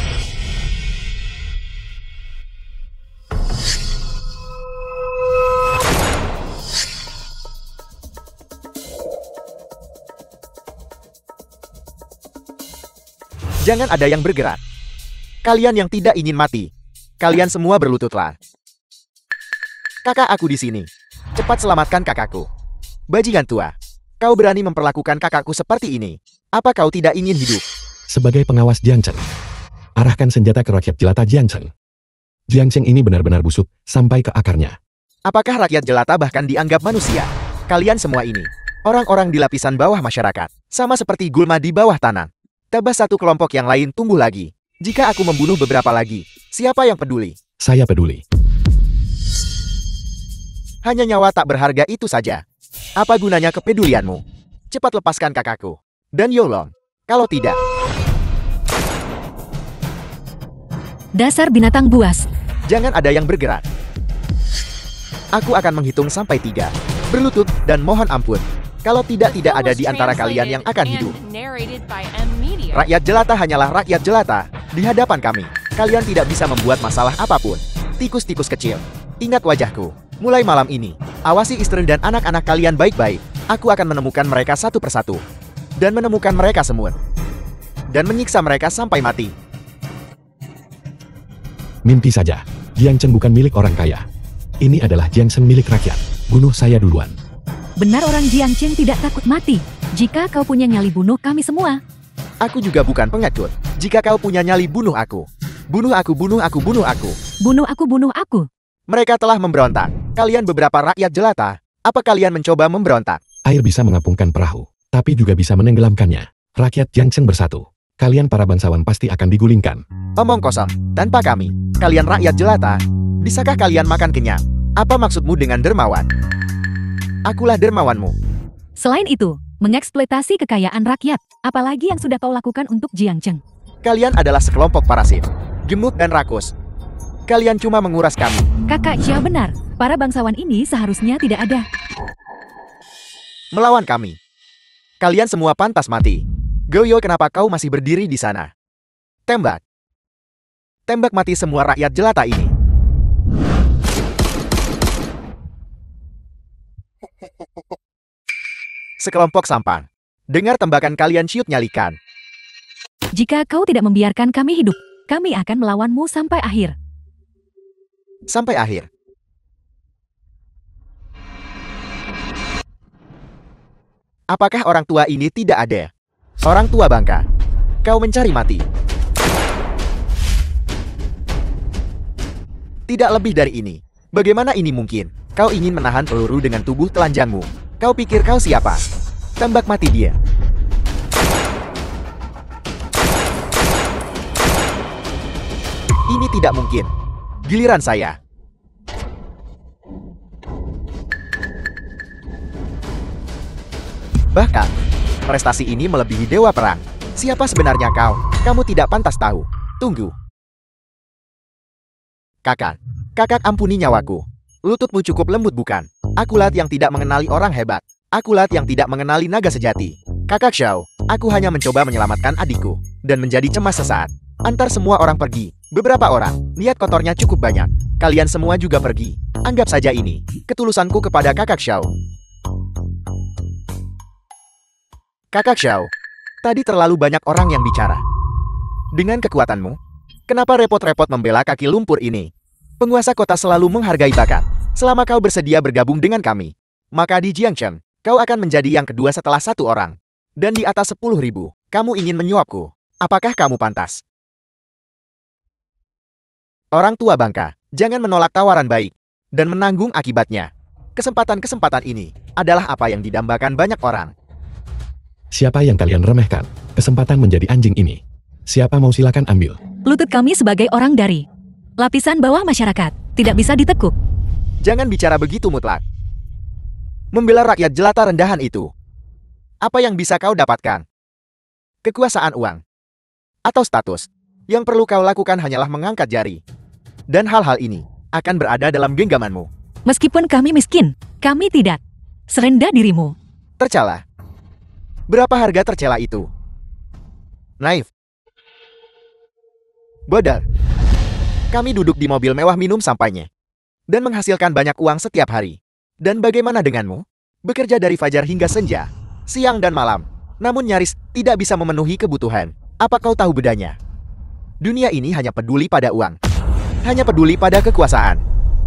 Jangan ada yang bergerak. Kalian yang tidak ingin mati. Kalian semua berlututlah. Kakak aku di sini. Cepat selamatkan kakakku. Bajingan tua. Kau berani memperlakukan kakakku seperti ini. Apa kau tidak ingin hidup? Sebagai pengawas Jiangcheng, arahkan senjata ke rakyat jelata Jiangcheng. Jiangcheng ini benar-benar busuk sampai ke akarnya. Apakah rakyat jelata bahkan dianggap manusia? Kalian semua ini, orang-orang di lapisan bawah masyarakat, sama seperti gulma di bawah tanah. Tabah satu kelompok yang lain tumbuh lagi. Jika aku membunuh beberapa lagi, siapa yang peduli? Saya peduli. Hanya nyawa tak berharga itu saja. Apa gunanya kepedulianmu? Cepat lepaskan kakakku. Dan Yolong. Kalau tidak. Dasar binatang buas. Jangan ada yang bergerak. Aku akan menghitung sampai 3. Berlutut dan mohon ampun. Kalau tidak ada di antara kalian yang akan hidup. Rakyat jelata hanyalah rakyat jelata. Di hadapan kami, kalian tidak bisa membuat masalah apapun. Tikus-tikus kecil. Ingat wajahku. Mulai malam ini, awasi istri dan anak-anak kalian baik-baik. Aku akan menemukan mereka satu persatu. Dan menemukan mereka semua. Dan menyiksa mereka sampai mati. Mimpi saja. Jiangcheng bukan milik orang kaya. Ini adalah Jiangcheng milik rakyat. Bunuh saya duluan. Benar orang Jiangcheng tidak takut mati. Jika kau punya nyali bunuh kami semua. Aku juga bukan pengecut. Jika kau punya nyali bunuh aku. Bunuh aku, bunuh aku, bunuh aku. Bunuh aku, bunuh aku. Mereka telah memberontak. Kalian beberapa rakyat jelata. Apa kalian mencoba memberontak? Air bisa mengapungkan perahu, tapi juga bisa menenggelamkannya. Rakyat Jiangcheng bersatu. Kalian para bangsawan pasti akan digulingkan. Omong kosong. Tanpa kami, kalian rakyat jelata. Bisakah kalian makan kenyang? Apa maksudmu dengan dermawan? Akulah dermawanmu. Selain itu, mengeksploitasi kekayaan rakyat. Apalagi yang sudah kau lakukan untuk Jiangcheng. Kalian adalah sekelompok parasit. Gemuk dan rakus. Kalian cuma menguras kami. Kakak Xiao benar. Para bangsawan ini seharusnya tidak ada. Melawan kami. Kalian semua pantas mati. Goyo, kenapa kau masih berdiri di sana? Tembak. Tembak mati semua rakyat jelata ini. Sekelompok sampan. Dengar tembakan kalian, ciut nyalikan. Jika kau tidak membiarkan kami hidup, kami akan melawanmu sampai akhir. Sampai akhir. Apakah orang tua ini tidak ada? Orang tua bangka. Kau mencari mati. Tidak lebih dari ini. Bagaimana ini mungkin? Kau ingin menahan peluru dengan tubuh telanjangmu. Kau pikir kau siapa? Tembak mati dia. Ini tidak mungkin. Giliran saya. Bahkan, prestasi ini melebihi dewa perang. Siapa sebenarnya kau? Kamu tidak pantas tahu. Tunggu. Kakak. Kakak, ampuni nyawaku. Lututmu cukup lembut bukan? Akulah yang tidak mengenali orang hebat. Akulah yang tidak mengenali naga sejati. Kakak Xiao, aku hanya mencoba menyelamatkan adikku. Dan menjadi cemas sesaat. Antar semua orang pergi. Beberapa orang. Niat kotornya cukup banyak. Kalian semua juga pergi. Anggap saja ini ketulusanku kepada Kakak Xiao. Kakak Xiao, tadi terlalu banyak orang yang bicara. Dengan kekuatanmu, kenapa repot-repot membela kaki lumpur ini? Penguasa kota selalu menghargai bakat. Selama kau bersedia bergabung dengan kami, maka di Jiangcheng, kau akan menjadi yang kedua setelah 1 orang. Dan di atas 10.000, kamu ingin menyuapku. Apakah kamu pantas? Orang tua bangka, jangan menolak tawaran baik dan menanggung akibatnya. Kesempatan-kesempatan ini adalah apa yang didambakan banyak orang. Siapa yang kalian remehkan? Kesempatan menjadi anjing ini. Siapa mau silakan ambil. Lutut kami sebagai orang dari lapisan bawah masyarakat tidak bisa ditekuk. Jangan bicara begitu mutlak. Membela rakyat jelata rendahan itu. Apa yang bisa kau dapatkan? Kekuasaan, uang, atau status. Yang perlu kau lakukan hanyalah mengangkat jari. Dan hal-hal ini akan berada dalam genggamanmu. Meskipun kami miskin, kami tidak serendah dirimu. Tercela. Berapa harga tercela itu? Naif. Bodoh. Kami duduk di mobil mewah minum sampainya. Dan menghasilkan banyak uang setiap hari. Dan bagaimana denganmu? Bekerja dari fajar hingga senja, siang dan malam. Namun nyaris tidak bisa memenuhi kebutuhan. Apa kau tahu bedanya? Dunia ini hanya peduli pada uang. Hanya peduli pada kekuasaan.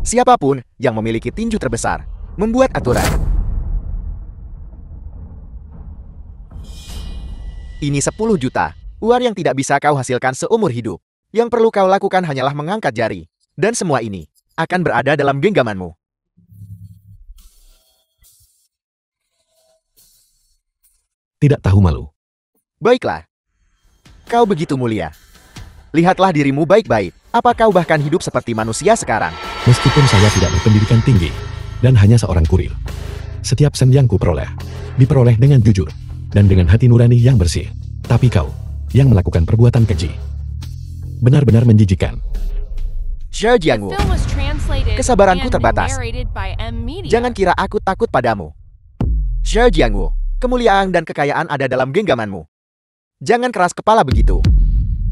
Siapapun yang memiliki tinju terbesar membuat aturan. Ini 10 juta, uang yang tidak bisa kau hasilkan seumur hidup. Yang perlu kau lakukan hanyalah mengangkat jari. Dan semua ini akan berada dalam genggamanmu. Tidak tahu malu. Baiklah. Kau begitu mulia. Lihatlah dirimu baik-baik. Apa kau bahkan hidup seperti manusia sekarang? Meskipun saya tidak berpendidikan tinggi, dan hanya seorang kurir. Setiap sen yang kuperoleh, diperoleh dengan jujur, dan dengan hati nurani yang bersih. Tapi kau, yang melakukan perbuatan keji, benar-benar menjijikan. Xiao Jiangwu, kesabaranku terbatas. Jangan kira aku takut padamu. Xiao Jiangwu, kemuliaan dan kekayaan ada dalam genggamanmu. Jangan keras kepala begitu.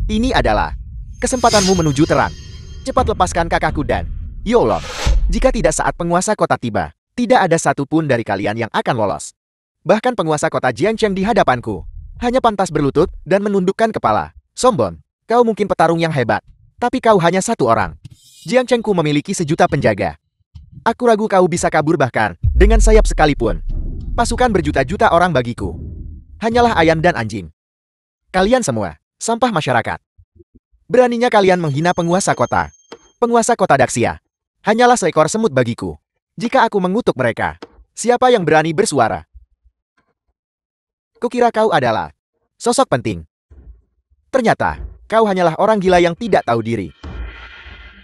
Ini adalah kesempatanmu menuju terang. Cepat lepaskan kakakku dan Yolong. Jika tidak saat penguasa kota tiba, tidak ada satupun dari kalian yang akan lolos. Bahkan penguasa kota Jiangcheng di hadapanku hanya pantas berlutut dan menundukkan kepala. Sombong, kau mungkin petarung yang hebat, Tapi kau hanya satu orang. Jiang Chengku memiliki 1.000.000 penjaga. Aku ragu kau bisa kabur bahkan dengan sayap sekalipun. Pasukan berjuta-juta orang bagiku hanyalah ayam dan anjing. Kalian semua sampah masyarakat. Beraninya kalian menghina penguasa kota. Penguasa kota Daxia hanyalah seekor semut bagiku. Jika aku mengutuk mereka, siapa yang berani bersuara? Kukira kau adalah sosok penting. Ternyata kau hanyalah orang gila yang tidak tahu diri.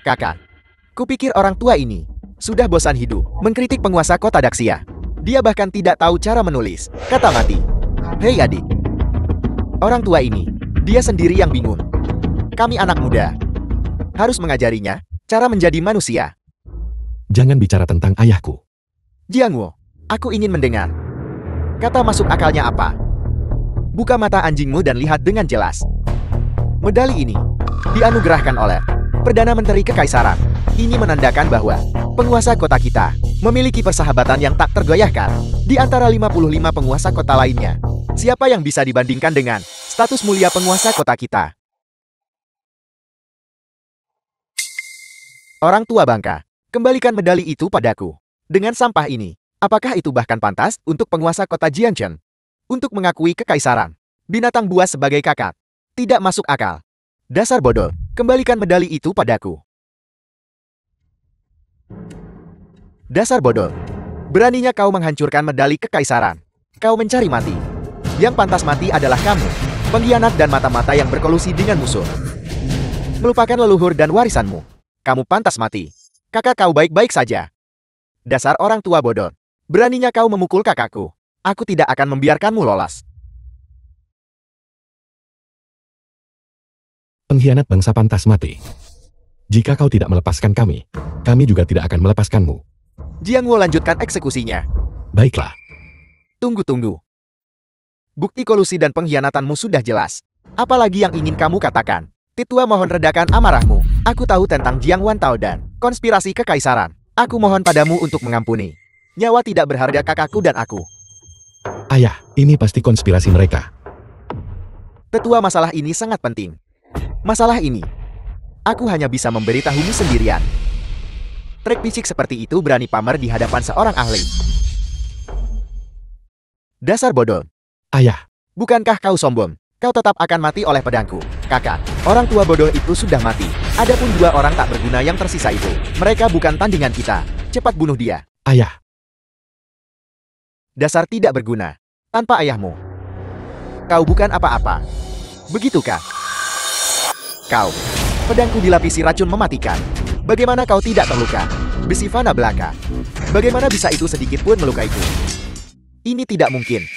Kakak, kupikir orang tua ini sudah bosan hidup mengkritik penguasa kota Daxia. Dia bahkan tidak tahu cara menulis kata mati. Hei adik, orang tua ini, dia sendiri yang bingung. Kami anak muda harus mengajarinya cara menjadi manusia. Jangan bicara tentang ayahku. Jiangwo, aku ingin mendengar. Kata masuk akalnya apa? Buka mata anjingmu dan lihat dengan jelas. Medali ini dianugerahkan oleh Perdana Menteri Kekaisaran. Ini menandakan bahwa penguasa kota kita memiliki persahabatan yang tak tergoyahkan di antara 55 penguasa kota lainnya. Siapa yang bisa dibandingkan dengan status mulia penguasa kota kita? Orang tua bangka, kembalikan medali itu padaku. Dengan sampah ini, apakah itu bahkan pantas untuk penguasa kota Jiangchen? Untuk mengakui kekaisaran, binatang buas sebagai kakak. Tidak masuk akal. Dasar bodoh, kembalikan medali itu padaku. Dasar bodoh. Beraninya kau menghancurkan medali kekaisaran. Kau mencari mati. Yang pantas mati adalah kamu, pengkhianat dan mata-mata yang berkolusi dengan musuh. Melupakan leluhur dan warisanmu. Kamu pantas mati. Kakak kau baik-baik saja. Dasar orang tua bodoh. Beraninya kau memukul kakakku. Aku tidak akan membiarkanmu lolos. Pengkhianat bangsa pantas mati. Jika kau tidak melepaskan kami juga tidak akan melepaskanmu. Jiangwo lanjutkan eksekusinya. Baiklah. Tunggu. Bukti kolusi dan pengkhianatanmu sudah jelas. Apalagi yang ingin kamu katakan? Titua mohon redakan amarahmu. Aku tahu tentang Jiang Wantao dan konspirasi kekaisaran. Aku mohon padamu untuk mengampuni. Nyawa tidak berharga kakakku dan aku. Ayah, ini pasti konspirasi mereka. Tetua, masalah ini sangat penting. Masalah ini, aku hanya bisa memberitahumu sendirian. Trik fisik seperti itu berani pamer di hadapan seorang ahli. Dasar bodoh. Ayah, bukankah kau sombong? Kau tetap akan mati oleh pedangku. Kakak, orang tua bodoh itu sudah mati. Adapun 2 orang tak berguna yang tersisa itu, mereka bukan tandingan kita. Cepat bunuh dia. ayah, Dasar tidak berguna. Tanpa ayahmu, kau bukan apa-apa. Begitukah? Kau, pedangku dilapisi racun mematikan. Bagaimana kau tidak terluka? Besi fana belaka. Bagaimana bisa itu sedikit pun melukaiku? Ini tidak mungkin.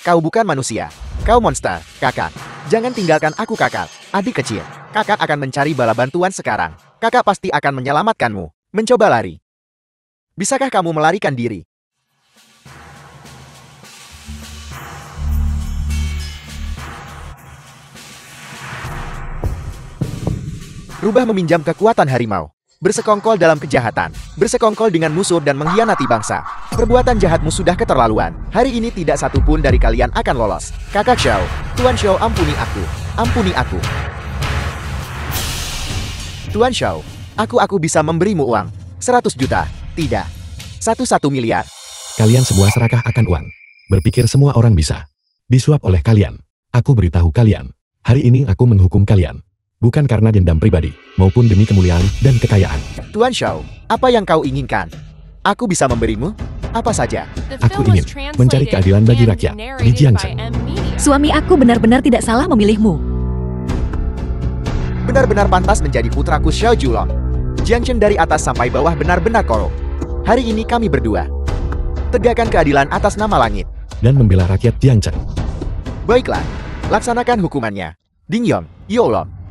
Kau bukan manusia. Kau monster, kakak. Jangan tinggalkan aku, kakak. Adik kecil, kakak akan mencari bala bantuan sekarang. Kakak pasti akan menyelamatkanmu. Mencoba lari. Bisakah kamu melarikan diri? Rubah meminjam kekuatan harimau. Bersekongkol dalam kejahatan. Bersekongkol dengan musuh dan mengkhianati bangsa. Perbuatan jahatmu sudah keterlaluan. Hari ini tidak satu pun dari kalian akan lolos. Kakak Xiao, Tuan Xiao, ampuni aku. Ampuni aku. Tuan Xiao, aku bisa memberimu uang. 100 juta. Tidak. 1 miliar. kalian semua serakah akan uang. Berpikir semua orang bisa disuap oleh kalian. Aku beritahu kalian, hari ini aku menghukum kalian. Bukan karena dendam pribadi, maupun demi kemuliaan dan kekayaan. Tuan Xiao, apa yang kau inginkan? Aku bisa memberimu apa saja. Aku ingin mencari keadilan bagi rakyat di Jiangchen. Suami aku benar-benar tidak salah memilihmu. Benar-benar pantas menjadi putraku Xiao Julong. Jiangchen dari atas sampai bawah benar-benar korup. Hari ini kami berdua tegakkan keadilan atas nama langit. Dan membela rakyat Jiangchen. Baiklah, laksanakan hukumannya. Dingyong, Yolong.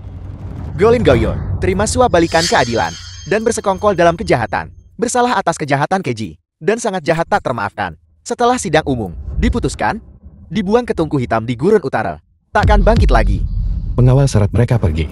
Golin Goyo, terima suap balikan keadilan. Dan bersekongkol dalam kejahatan. Bersalah atas kejahatan keji. Dan sangat jahat tak termaafkan. Setelah sidang umum, diputuskan, dibuang ke tungku hitam di Gurun Utara. Takkan bangkit lagi. Pengawal syarat mereka pergi.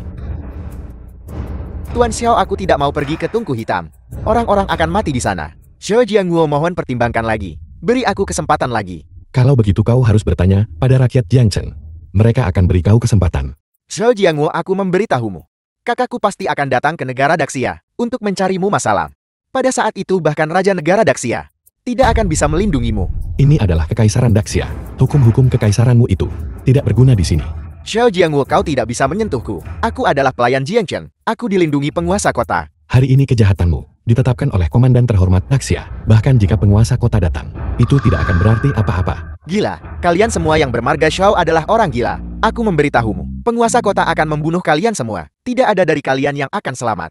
Tuan Xiao, aku tidak mau pergi ke tungku hitam. Orang-orang akan mati di sana. Xiao Jiangguo, mohon pertimbangkan lagi. Beri aku kesempatan lagi. Kalau begitu kau harus bertanya pada rakyat Jiangchen. Mereka akan beri kau kesempatan. Xiao Jiangguo, aku memberitahumu. kakakku pasti akan datang ke negara Daxia untuk mencarimu masalah. Pada saat itu bahkan Raja Negara Daxia tidak akan bisa melindungimu. Ini adalah Kekaisaran Daxia. Hukum-hukum kekaisaranmu itu tidak berguna di sini. Xiao Jiangwu, kau tidak bisa menyentuhku. Aku adalah pelayan Jiangchen. Aku dilindungi penguasa kota. Hari ini kejahatanmu ditetapkan oleh komandan terhormat Daxia. Bahkan jika penguasa kota datang, itu tidak akan berarti apa-apa. Gila, kalian semua yang bermarga Xiao adalah orang gila. Aku memberitahumu, penguasa kota akan membunuh kalian semua. Tidak ada dari kalian yang akan selamat.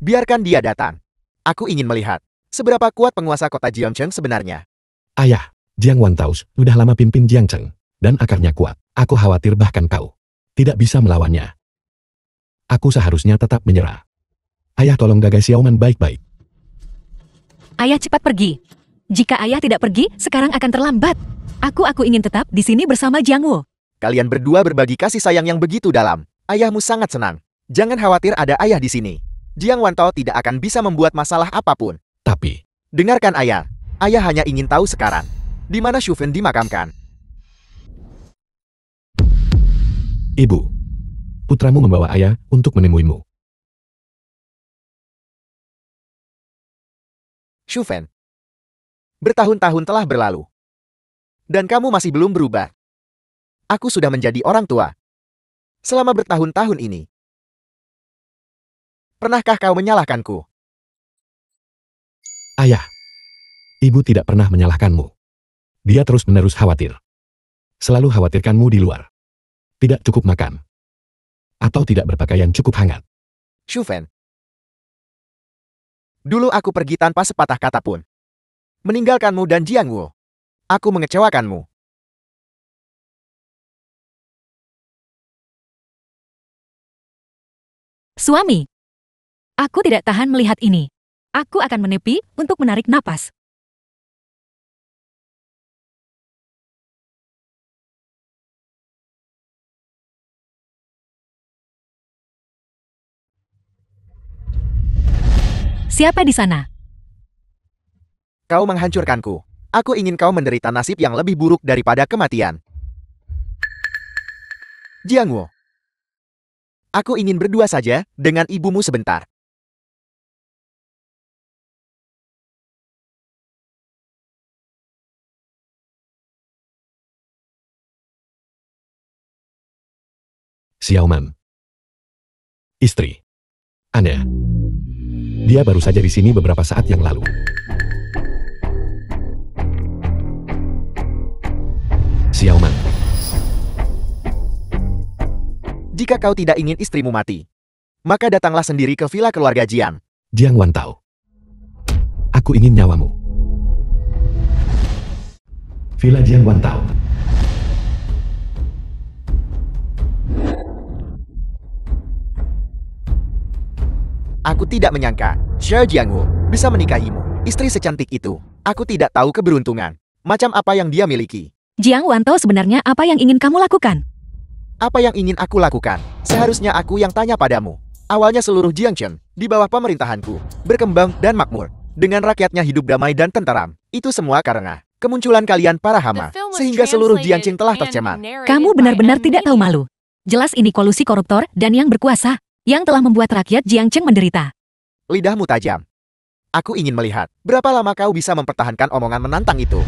Biarkan dia datang. Aku ingin melihat seberapa kuat penguasa kota Jiangcheng sebenarnya. Ayah, Jiang Wantaus sudah lama pimpin Jiangcheng, dan akarnya kuat. Aku khawatir bahkan kau tidak bisa melawannya. Aku seharusnya tetap menyerah. Ayah, tolong jaga Xiaoman baik-baik. Ayah cepat pergi. Jika ayah tidak pergi, sekarang akan terlambat. Aku ingin tetap di sini bersama Jiangwu. Kalian berdua berbagi kasih sayang yang begitu dalam. Ayahmu sangat senang. Jangan khawatir, ada ayah di sini. Jiang Wantao tidak akan bisa membuat masalah apapun. Tapi, Dengarkan ayah. Ayah hanya ingin tahu sekarang, di mana Shu Fen dimakamkan. Ibu, putramu membawa ayah untuk menemuimu. Shu Fen, bertahun-tahun telah berlalu, dan kamu masih belum berubah. Aku sudah menjadi orang tua. Selama bertahun-tahun ini, pernahkah kau menyalahkanku? Ayah, ibu tidak pernah menyalahkanmu. Dia terus-menerus khawatir. Selalu khawatirkanmu di luar. Tidak cukup makan. Atau tidak berpakaian cukup hangat. Shu Fen, dulu aku pergi tanpa sepatah kata pun. Meninggalkanmu dan Jiangwu. Aku mengecewakanmu. Suami, aku tidak tahan melihat ini. Aku akan menepi untuk menarik napas. Siapa di sana? Kau menghancurkanku. Aku ingin kau menderita nasib yang lebih buruk daripada kematian. Jiangwu, aku ingin berdua saja dengan ibumu sebentar. Xiaoman. Istri. Anya. Dia baru saja di sini beberapa saat yang lalu. Xiaoman. Jika kau tidak ingin istrimu mati, maka datanglah sendiri ke villa keluarga Jiang. Jiang Wantao. Aku ingin nyawamu. Villa Jiang Wantao. Aku tidak menyangka Xiao Jiangwu bisa menikahimu. Istri secantik itu. Aku tidak tahu keberuntungan. Macam apa yang dia miliki. Jiang Wantao, sebenarnya apa yang ingin kamu lakukan? Apa yang ingin aku lakukan? Seharusnya aku yang tanya padamu. Awalnya seluruh Jiangcheng di bawah pemerintahanku berkembang dan makmur. Dengan rakyatnya hidup damai dan tenteram. Itu semua karena kemunculan kalian para hama. Sehingga seluruh Jiangcheng telah tercemar. Kamu benar-benar tidak tahu malu. Jelas ini kolusi koruptor dan yang berkuasa yang telah membuat rakyat Jiangcheng menderita. Lidahmu tajam. Aku ingin melihat berapa lama kau bisa mempertahankan omongan menantang itu.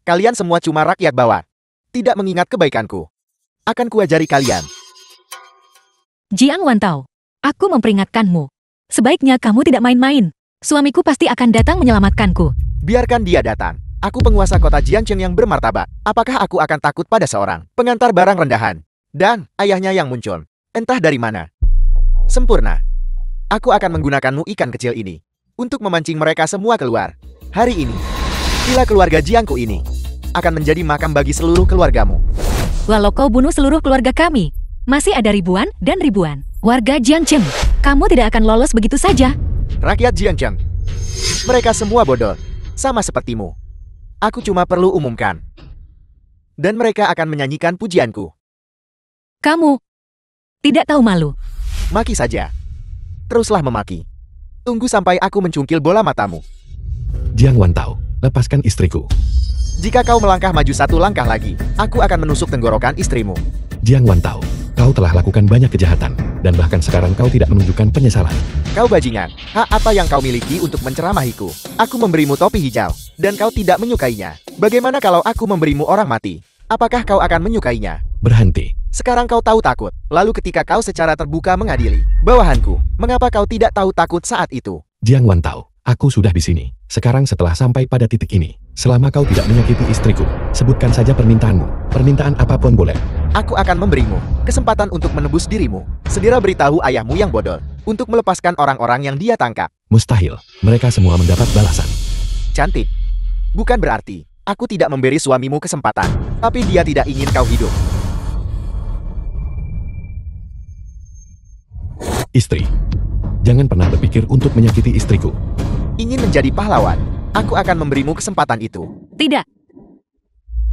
Kalian semua cuma rakyat bawah. Tidak mengingat kebaikanku. Akan kuajari kalian. Jiang Wantao, aku memperingatkanmu. Sebaiknya kamu tidak main-main. Suamiku pasti akan datang menyelamatkanku. Biarkan dia datang. Aku penguasa kota Jiangcheng yang bermartabat. Apakah aku akan takut pada seorang pengantar barang rendahan? Dan ayahnya yang muncul. Entah dari mana. Sempurna. Aku akan menggunakanmu ikan kecil ini untuk memancing mereka semua keluar. Hari ini, villa keluarga Jiangku ini akan menjadi makam bagi seluruh keluargamu. Walau kau bunuh seluruh keluarga kami, masih ada ribuan dan ribuan warga Jiangcheng. Kamu tidak akan lolos begitu saja. Rakyat Jiangcheng, mereka semua bodoh, sama sepertimu. Aku cuma perlu umumkan. Dan mereka akan menyanyikan pujianku. Kamu tidak tahu malu. Maki saja. Teruslah memaki. Tunggu sampai aku mencungkil bola matamu. Jiang Wantao, lepaskan istriku. Jika kau melangkah maju satu langkah lagi, aku akan menusuk tenggorokan istrimu. Jiang Wantao, kau telah lakukan banyak kejahatan, dan bahkan sekarang kau tidak menunjukkan penyesalan. Kau bajingan, hak apa yang kau miliki untuk menceramahiku? Aku memberimu topi hijau, dan kau tidak menyukainya. Bagaimana kalau aku memberimu orang mati? Apakah kau akan menyukainya? Berhenti. Sekarang kau tahu takut, lalu ketika kau secara terbuka mengadili bawahanku, mengapa kau tidak tahu takut saat itu? Jiang Wantao, aku sudah di sini. Sekarang setelah sampai pada titik ini, selama kau tidak menyakiti istriku, sebutkan saja permintaanmu. Permintaan apapun boleh. Aku akan memberimu kesempatan untuk menebus dirimu. Segera beritahu ayahmu yang bodoh untuk melepaskan orang-orang yang dia tangkap. Mustahil, mereka semua mendapat balasan. Cantik. Bukan berarti aku tidak memberi suamimu kesempatan, tapi dia tidak ingin kau hidup. Istri, jangan pernah berpikir untuk menyakiti istriku. Ingin menjadi pahlawan, aku akan memberimu kesempatan itu. Tidak.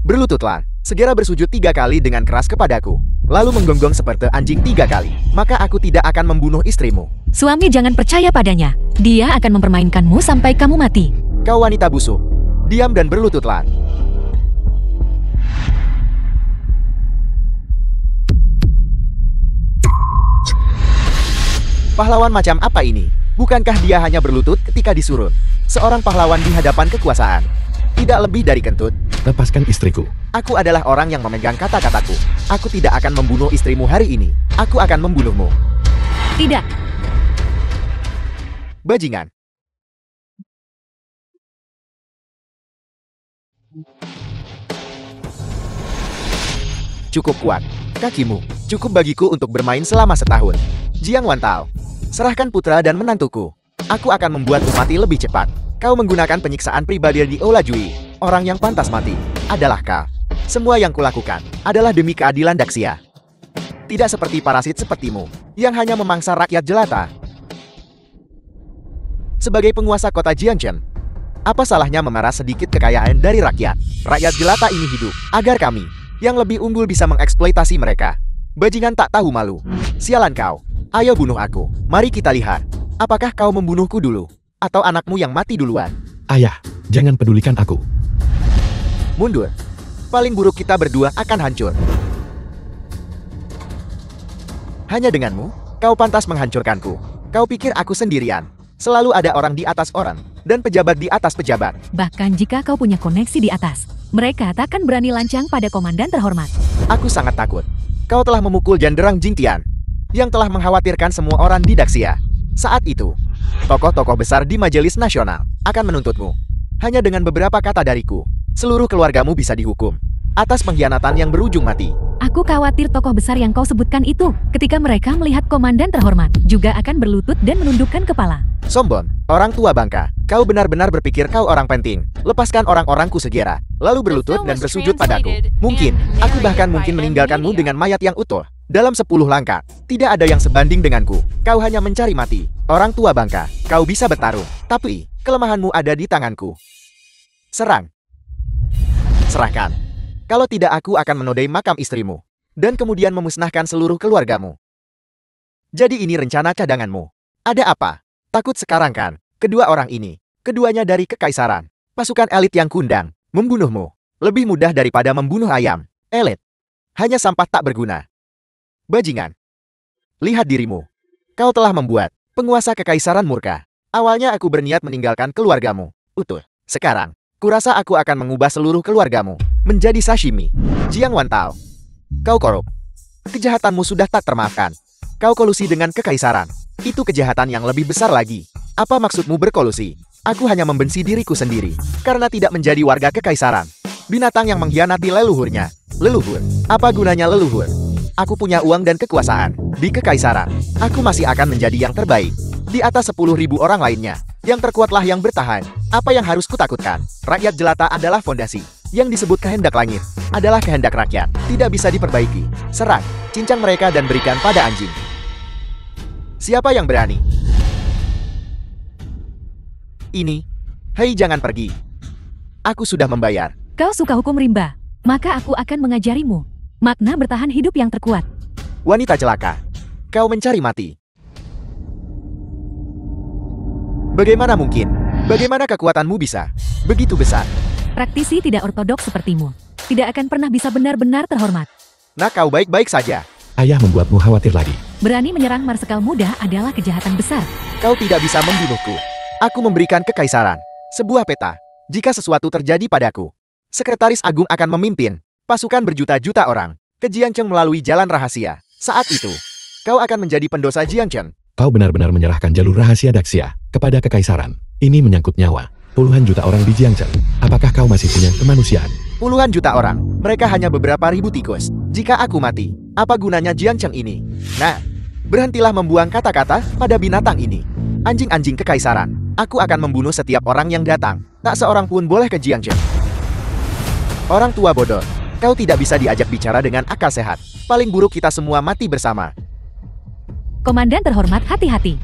Berlututlah, segera bersujud 3 kali dengan keras kepadaku, lalu menggonggong seperti anjing 3 kali, maka aku tidak akan membunuh istrimu. Suami jangan percaya padanya. Dia akan mempermainkanmu sampai kamu mati. Kau wanita busuk, diam dan berlututlah. Pahlawan macam apa ini? Bukankah dia hanya berlutut ketika disuruh? Seorang pahlawan di hadapan kekuasaan. Tidak lebih dari kentut. Lepaskan istriku. Aku adalah orang yang memegang kata-kataku. Aku tidak akan membunuh istrimu hari ini. Aku akan membunuhmu. Tidak. Bajingan. Cukup kuat. Kakimu cukup bagiku untuk bermain selama setahun. Jiang Wantao, serahkan putra dan menantuku. Aku akan membuatmu mati lebih cepat. Kau menggunakan penyiksaan pribadi di Ola Jui. Orang yang pantas mati adalah kau. Semua yang kulakukan adalah demi keadilan Daxia. Tidak seperti parasit sepertimu, yang hanya memangsa rakyat jelata. Sebagai penguasa kota Jiangchen, apa salahnya memeras sedikit kekayaan dari rakyat? Rakyat jelata ini hidup agar kami, yang lebih unggul bisa mengeksploitasi mereka. Bajingan tak tahu malu. Sialan kau. Ayo bunuh aku. Mari kita lihat. Apakah kau membunuhku dulu? Atau anakmu yang mati duluan? Ayah, jangan pedulikan aku. Mundur. Paling buruk kita berdua akan hancur. Hanya denganmu, kau pantas menghancurkanku. Kau pikir aku sendirian. Selalu ada orang di atas orang, dan pejabat di atas pejabat. Bahkan jika kau punya koneksi di atas, mereka takkan berani lancang pada komandan terhormat. Aku sangat takut. Kau telah memukul Janderang Jingtian, yang telah mengkhawatirkan semua orang di Daxia. Saat itu, tokoh-tokoh besar di Majelis Nasional akan menuntutmu. Hanya dengan beberapa kata dariku, seluruh keluargamu bisa dihukum atas pengkhianatan yang berujung mati. Aku khawatir tokoh besar yang kau sebutkan itu, ketika mereka melihat komandan terhormat, juga akan berlutut dan menundukkan kepala. Sombong, orang tua bangka. Kau benar-benar berpikir kau orang penting. Lepaskan orang-orangku segera, lalu berlutut dan bersujud padaku. Mungkin, aku bahkan mungkin meninggalkanmu dengan mayat yang utuh. Dalam 10 langkah, tidak ada yang sebanding denganku. Kau hanya mencari mati. Orang tua bangka, kau bisa bertarung, tapi kelemahanmu ada di tanganku. Serang. Serahkan. Kalau tidak, aku akan menodai makam istrimu, dan kemudian memusnahkan seluruh keluargamu. Jadi ini rencana cadanganmu. Ada apa? Takut sekarang kan? Kedua orang ini, keduanya dari kekaisaran. Pasukan elit yang kundang, membunuhmu. Lebih mudah daripada membunuh ayam. Elit. Hanya sampah tak berguna. Bajingan. Lihat dirimu. Kau telah membuat penguasa kekaisaran murka. Awalnya aku berniat meninggalkan keluargamu. Utuh. Sekarang, kurasa aku akan mengubah seluruh keluargamu menjadi sashimi. Jiang Wantao, kau korup. Kejahatanmu sudah tak termaafkan. Kau kolusi dengan kekaisaran. Itu kejahatan yang lebih besar lagi. Apa maksudmu berkolusi? Aku hanya membenci diriku sendiri karena tidak menjadi warga kekaisaran. Binatang yang mengkhianati leluhurnya. Leluhur. Apa gunanya leluhur? Aku punya uang dan kekuasaan di kekaisaran. Aku masih akan menjadi yang terbaik di atas 10.000 orang lainnya. Yang terkuatlah yang bertahan. Apa yang harus kutakutkan? Rakyat jelata adalah fondasi. Yang disebut kehendak langit adalah kehendak rakyat. Tidak bisa diperbaiki. Serang, cincang mereka dan berikan pada anjing. Siapa yang berani? Ini. Hei, jangan pergi. Aku sudah membayar. Kau suka hukum rimba, maka aku akan mengajarimu makna bertahan hidup yang terkuat. Wanita celaka. Kau mencari mati. Bagaimana mungkin? Bagaimana kekuatanmu bisa begitu besar? Praktisi tidak ortodoks sepertimu tidak akan pernah bisa benar-benar terhormat. Nah, kau baik-baik saja. Ayah membuatmu khawatir lagi. Berani menyerang marsekal muda adalah kejahatan besar. Kau tidak bisa membunuhku. Aku memberikan kekaisaran. Sebuah peta. Jika sesuatu terjadi padaku, Sekretaris Agung akan memimpin pasukan berjuta-juta orang ke Jiangcheng melalui jalan rahasia. Saat itu, kau akan menjadi pendosa Jiangcheng. Kau benar-benar menyerahkan jalur rahasia Daxia kepada kekaisaran. Ini menyangkut nyawa puluhan juta orang di Jiangcheng. Apakah kau masih punya kemanusiaan? Puluhan juta orang. Mereka hanya beberapa ribu tikus. Jika aku mati, apa gunanya Jiangcheng ini? Nah, berhentilah membuang kata-kata pada binatang ini. Anjing-anjing kekaisaran. Aku akan membunuh setiap orang yang datang. Tak seorang pun boleh ke Jiangcheng. Orang tua bodoh. Kau tidak bisa diajak bicara dengan akal sehat. Paling buruk kita semua mati bersama. Komandan terhormat, hati-hati.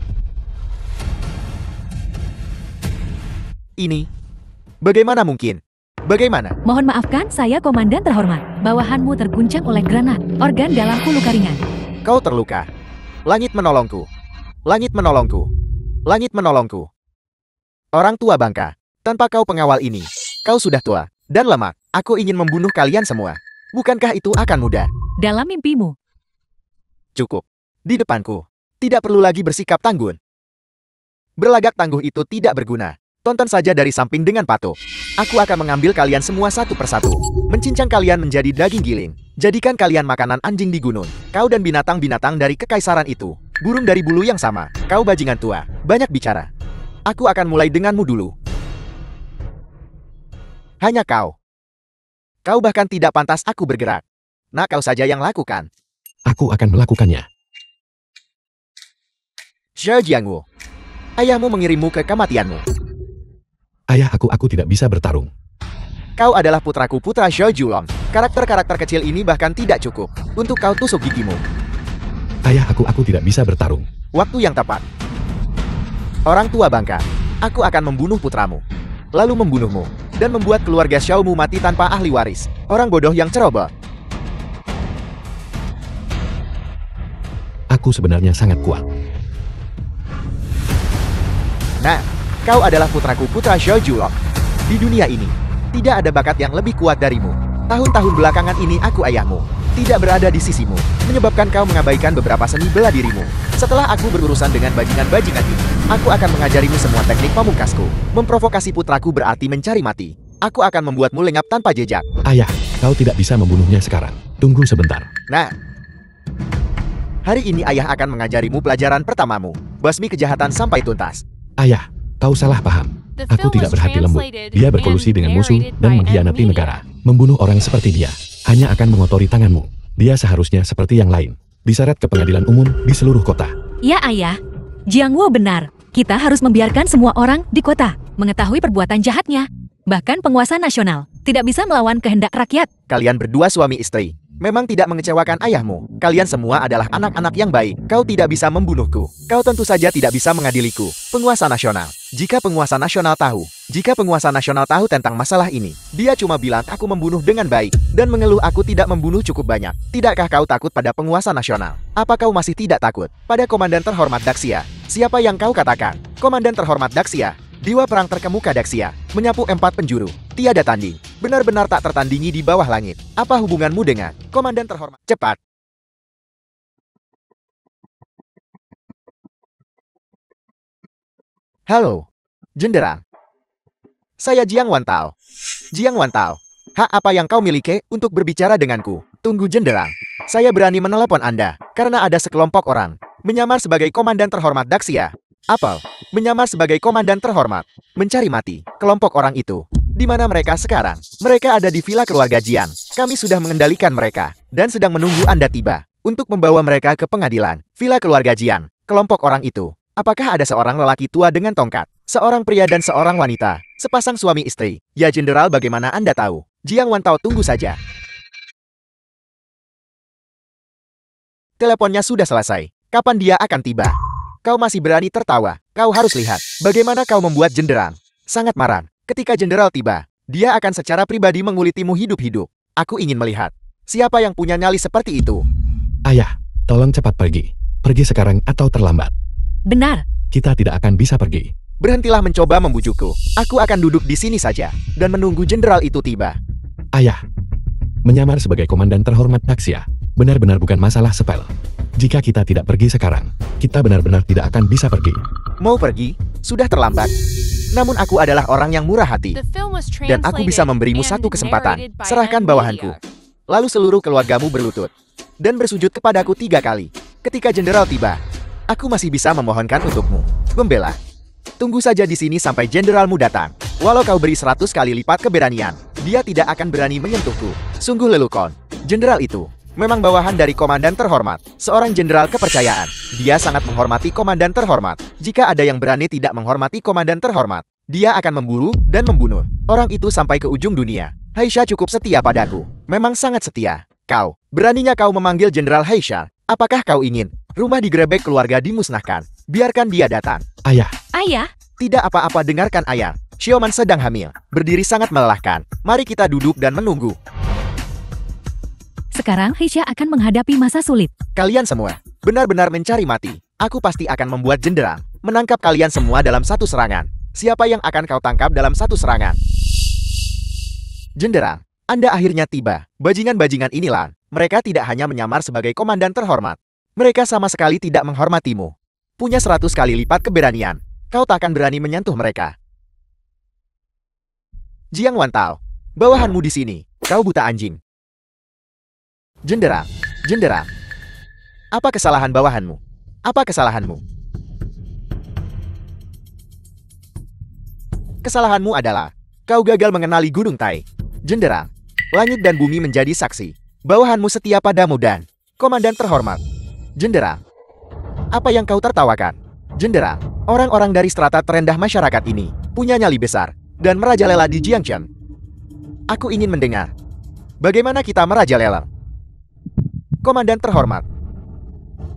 Ini. Bagaimana mungkin? Bagaimana? Mohon maafkan saya, Komandan terhormat. Bawahanmu terguncang oleh granat. Organ dalamku luka ringan. Kau terluka. Langit menolongku. Langit menolongku. Langit menolongku. Orang tua bangka. Tanpa kau pengawal ini, kau sudah tua dan lemah. Aku ingin membunuh kalian semua. Bukankah itu akan mudah? Dalam mimpimu. Cukup. Di depanku. Tidak perlu lagi bersikap tangguh. Berlagak tangguh itu tidak berguna. Tonton saja dari samping dengan patuh. Aku akan mengambil kalian semua satu persatu. Mencincang kalian menjadi daging giling. Jadikan kalian makanan anjing di gunung. Kau dan binatang-binatang dari kekaisaran itu. Burung dari bulu yang sama. Kau bajingan tua. Banyak bicara. Aku akan mulai denganmu dulu. Hanya kau. Kau bahkan tidak pantas aku bergerak. Nah, kau saja yang lakukan. Aku akan melakukannya. Xiao Jiangwu. Ayahmu mengirimmu ke kematianmu. Ayah, aku tidak bisa bertarung. Kau adalah putraku, putra Xiao Julong. Karakter-karakter kecil ini bahkan tidak cukup untuk kau tusuk gigimu. Ayah, aku tidak bisa bertarung. Waktu yang tepat. Orang tua bangka. Aku akan membunuh putramu. Lalu membunuhmu. Dan membuat keluarga Xiaomu mati tanpa ahli waris. Orang bodoh yang ceroboh. Aku sebenarnya sangat kuat. Nah, kau adalah putraku, putra Xiao Julong. Di dunia ini, tidak ada bakat yang lebih kuat darimu. Tahun-tahun belakangan ini aku ayahmu. Tidak berada di sisimu, menyebabkan kau mengabaikan beberapa seni bela dirimu. Setelah aku berurusan dengan bajingan-bajingan ini, aku akan mengajarimu semua teknik pamungkasku. Memprovokasi putraku berarti mencari mati. Aku akan membuatmu lenyap tanpa jejak. Ayah, kau tidak bisa membunuhnya sekarang. Tunggu sebentar. Nah, hari ini ayah akan mengajarimu pelajaran pertamamu. Basmi kejahatan sampai tuntas. Ayah, kau salah paham. Aku tidak berhati lembut. Dia berkolusi dengan musuh dan mengkhianati negara. Membunuh orang seperti dia hanya akan mengotori tanganmu. Dia seharusnya seperti yang lain, diseret ke pengadilan umum di seluruh kota. Ya ayah, Jiangwo benar. Kita harus membiarkan semua orang di kota mengetahui perbuatan jahatnya. Bahkan penguasa nasional tidak bisa melawan kehendak rakyat. Kalian berdua suami istri. Memang tidak mengecewakan ayahmu. Kalian semua adalah anak-anak yang baik. Kau tidak bisa membunuhku. Kau tentu saja tidak bisa mengadiliku. Penguasa nasional. Jika penguasa nasional tahu tentang masalah ini, dia cuma bilang aku membunuh dengan baik dan mengeluh aku tidak membunuh cukup banyak. Tidakkah kau takut pada penguasa nasional? Apa kau masih tidak takut pada Komandan terhormat Daxia? Siapa yang kau katakan? Komandan terhormat Daxia. Dewa perang terkemuka Daxia, menyapu 4 penjuru, tiada tanding, benar-benar tak tertandingi di bawah langit. Apa hubunganmu dengan Komandan terhormat? Cepat. Halo, Jenderal. Saya Jiang Wantao. Jiang Wantao, hak apa yang kau miliki untuk berbicara denganku? Tunggu Jenderal. Saya berani menelepon Anda, karena ada sekelompok orang menyamar sebagai Komandan terhormat Daxia. Apel, menyamar sebagai komandan terhormat, mencari mati. Kelompok orang itu, di mana mereka sekarang? Mereka ada di villa keluarga Jiang. Kami sudah mengendalikan mereka, dan sedang menunggu Anda tiba, untuk membawa mereka ke pengadilan. Villa keluarga Jiang, kelompok orang itu. Apakah ada seorang lelaki tua dengan tongkat? Seorang pria dan seorang wanita, sepasang suami istri. Ya Jenderal, bagaimana Anda tahu? Jiang Wantao, tunggu saja. Teleponnya sudah selesai. Kapan dia akan tiba? Kau masih berani tertawa. Kau harus lihat bagaimana kau membuat Jenderal sangat marah. Ketika Jenderal tiba, dia akan secara pribadi mengulitimu hidup-hidup. Aku ingin melihat siapa yang punya nyali seperti itu. Ayah, tolong cepat pergi. Pergi sekarang atau terlambat. Benar. Kita tidak akan bisa pergi. Berhentilah mencoba membujukku. Aku akan duduk di sini saja dan menunggu Jenderal itu tiba. Ayah, menyamar sebagai Komandan terhormat Daxia. benar-benar bukan masalah sepele. Jika kita tidak pergi sekarang, kita benar-benar tidak akan bisa pergi. Mau pergi? Sudah terlambat. Namun aku adalah orang yang murah hati. Dan aku bisa memberimu satu kesempatan. Serahkan bawahanku. Lalu seluruh keluargamu berlutut. Dan bersujud kepadaku 3 kali. Ketika jenderal tiba, aku masih bisa memohonkan untukmu. Membela. Tunggu saja di sini sampai jenderalmu datang. Walau kau beri 100 kali lipat keberanian, dia tidak akan berani menyentuhku. Sungguh lelucon. Jenderal itu memang bawahan dari komandan terhormat, seorang jenderal kepercayaan. Dia sangat menghormati komandan terhormat. Jika ada yang berani tidak menghormati komandan terhormat, dia akan memburu dan membunuh orang itu sampai ke ujung dunia. Haisha cukup setia padaku. Memang sangat setia. Kau, beraninya kau memanggil Jenderal Haisha. Apakah kau ingin rumah digerebek, keluarga dimusnahkan? Biarkan dia datang. Ayah. Ayah, Tidak apa-apa, dengarkan ayah. Xiaoman sedang hamil. Berdiri sangat melelahkan. Mari kita duduk dan menunggu. sekarang Haisha akan menghadapi masa sulit. Kalian semua benar-benar mencari mati. Aku pasti akan membuat jenderal menangkap kalian semua dalam satu serangan. Siapa yang akan kau tangkap dalam satu serangan? Jenderal, Anda akhirnya tiba. Bajingan-bajingan inilah. Mereka tidak hanya menyamar sebagai komandan terhormat. Mereka sama sekali tidak menghormatimu. Punya 100 kali lipat keberanian. Kau takkan berani menyentuh mereka. Jiang Wantao, bawahanmu di sini. Kau buta anjing. Jenderal, jenderal. Apa kesalahan bawahanmu? Apa kesalahanmu? Kesalahanmu adalah kau gagal mengenali Gunung Tai. Jenderal, langit dan bumi menjadi saksi. Bawahanmu setia padamu dan komandan terhormat. Jenderal, apa yang kau tertawakan? Jenderal, orang-orang dari strata terendah masyarakat ini punya nyali besar dan merajalela di Jiangchen. Aku ingin mendengar bagaimana kita merajalela. Komandan terhormat,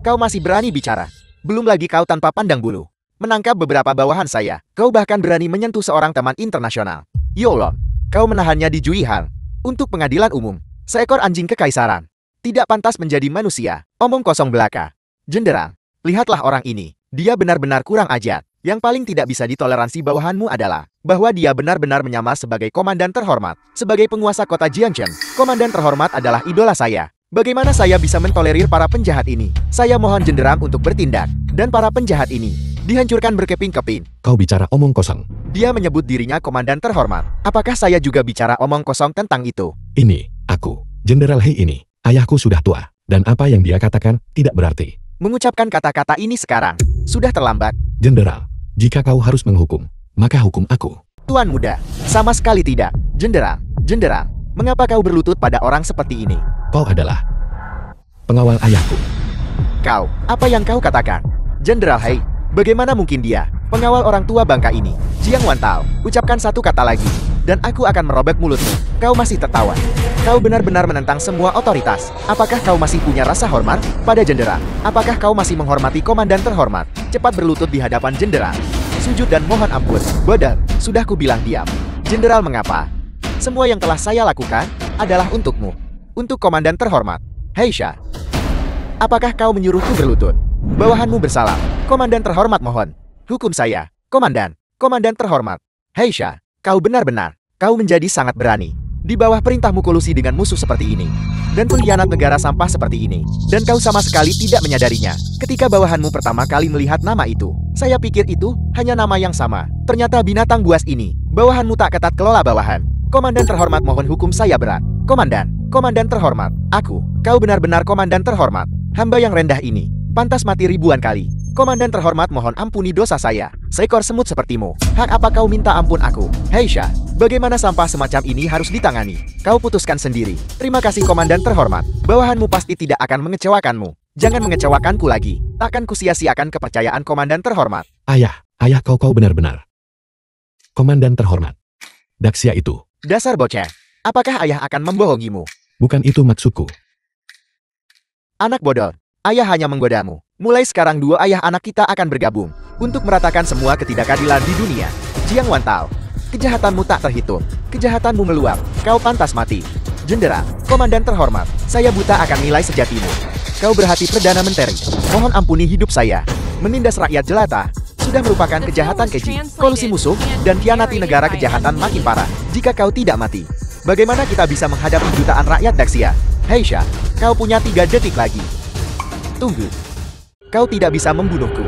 kau masih berani bicara. Belum lagi kau tanpa pandang bulu menangkap beberapa bawahan saya. Kau bahkan berani menyentuh seorang teman internasional. Yolong, kau menahannya di Juihal untuk pengadilan umum. Seekor anjing kekaisaran. Tidak pantas menjadi manusia. Omong kosong belaka. Jenderal, lihatlah orang ini. Dia benar-benar kurang ajar. Yang paling tidak bisa ditoleransi bawahanmu adalah bahwa dia benar-benar menyamar sebagai komandan terhormat. Sebagai penguasa kota Jiangchen, komandan terhormat adalah idola saya. Bagaimana saya bisa mentolerir para penjahat ini? Saya mohon jenderal untuk bertindak. Dan para penjahat ini dihancurkan berkeping-keping. Kau bicara omong kosong. Dia menyebut dirinya komandan terhormat. Apakah saya juga bicara omong kosong tentang itu? Ini, aku, Jenderal Hei ini. Ayahku sudah tua. Dan apa yang dia katakan tidak berarti. Mengucapkan kata-kata ini sekarang sudah terlambat. Jenderal, jika kau harus menghukum, maka hukum aku. Tuan muda, sama sekali tidak. Jenderal, jenderal, mengapa kau berlutut pada orang seperti ini? Kau adalah pengawal ayahku. Kau, apa yang kau katakan? Jenderal Hei, bagaimana mungkin dia pengawal orang tua bangka ini? Jiang Wantao, ucapkan satu kata lagi, dan aku akan merobek mulutmu. Kau masih tertawa. Kau benar-benar menentang semua otoritas. Apakah kau masih punya rasa hormat pada jenderal? Apakah kau masih menghormati komandan terhormat? Cepat berlutut di hadapan jenderal. Sujud dan mohon ampun. Bodoh, sudah kubilang diam. Jenderal, mengapa? Semua yang telah saya lakukan adalah untukmu. Untuk komandan terhormat. Haisha, apakah kau menyuruhku berlutut? Bawahanmu bersalah. Komandan terhormat, mohon hukum saya. Komandan, komandan terhormat. Haisha, kau benar-benar, kau menjadi sangat berani. Di bawah perintahmu kolusi dengan musuh seperti ini. Dan pengkhianat negara sampah seperti ini. Dan kau sama sekali tidak menyadarinya. Ketika bawahanmu pertama kali melihat nama itu, saya pikir itu hanya nama yang sama. Ternyata binatang buas ini. Bawahanmu tak ketat kelola bawahan. Komandan terhormat, mohon hukum saya berat. Komandan, komandan terhormat. Kau benar-benar komandan terhormat. Hamba yang rendah ini pantas mati ribuan kali. Komandan terhormat, mohon ampuni dosa saya. Seekor semut sepertimu. Hak apa kau minta ampun aku? Haisha, bagaimana sampah semacam ini harus ditangani? Kau putuskan sendiri. Terima kasih komandan terhormat. Bawahanmu pasti tidak akan mengecewakanmu. Jangan mengecewakanku lagi. Takkan kusia-siakan kepercayaan komandan terhormat. Ayah kau benar-benar komandan terhormat. Daxia itu. Dasar bocah. Apakah ayah akan membohongimu? Bukan itu maksudku. Anak bodoh. Ayah hanya menggodamu. Mulai sekarang dua ayah anak kita akan bergabung untuk meratakan semua ketidakadilan di dunia. Jiang Wantao, kejahatanmu tak terhitung. Kejahatanmu meluap. Kau pantas mati. Jenderal, komandan terhormat, saya buta akan nilai sejatimu. Kau berhati Perdana Menteri. Mohon ampuni hidup saya. Menindas rakyat jelata sudah merupakan kejahatan keji, kolusi musuh, dan khianati negara. Kejahatan makin parah. Jika kau tidak mati, bagaimana kita bisa menghadapi jutaan rakyat Daxia? Heisha, kau punya 3 detik lagi. Tunggu. Kau tidak bisa membunuhku.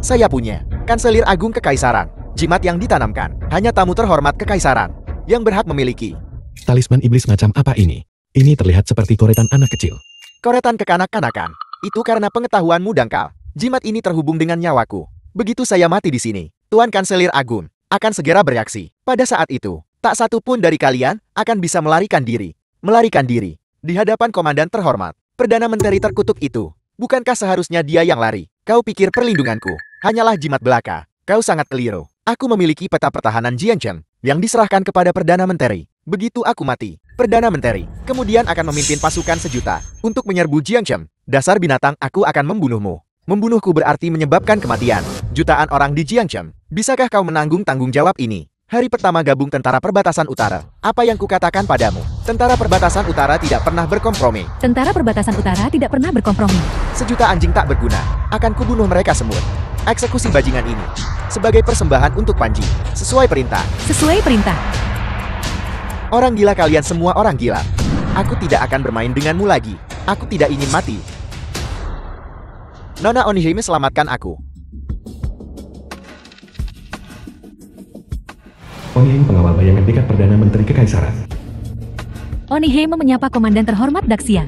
Saya punya Kanselir Agung Kekaisaran. Jimat yang ditanamkan. Hanya tamu terhormat Kekaisaran yang berhak memiliki. Talisman iblis macam apa ini? Ini terlihat seperti koretan anak kecil. Koretan kekanak-kanakan. Itu karena pengetahuanmu dangkal. Jimat ini terhubung dengan nyawaku. Begitu saya mati di sini, Tuan Kanselir Agung akan segera bereaksi. Pada saat itu, tak satu pun dari kalian akan bisa melarikan diri. Melarikan diri di hadapan komandan terhormat, Perdana Menteri terkutuk itu. Bukankah seharusnya dia yang lari? Kau pikir perlindunganku hanyalah jimat belaka? Kau sangat keliru. Aku memiliki peta pertahanan Jiangchen yang diserahkan kepada Perdana Menteri. Begitu aku mati, Perdana Menteri kemudian akan memimpin pasukan sejuta untuk menyerbu Jiangchen. Dasar binatang, aku akan membunuhmu. Membunuhku berarti menyebabkan kematian jutaan orang di Jiangchen. Bisakah kau menanggung tanggung jawab ini? Hari pertama gabung Tentara Perbatasan Utara. Apa yang kukatakan padamu? Tentara Perbatasan Utara tidak pernah berkompromi. Tentara Perbatasan Utara tidak pernah berkompromi. Sejuta anjing tak berguna. Akan kubunuh mereka semua. Eksekusi bajingan ini sebagai persembahan untuk Panji. Sesuai perintah. Sesuai perintah. Orang gila, kalian semua orang gila. Aku tidak akan bermain denganmu lagi. Aku tidak ingin mati. Nona Onihime, selamatkan aku. Onihime, pengawal bayangan dekat Perdana Menteri Kekaisaran. Onihime menyapa Komandan terhormat Daxia.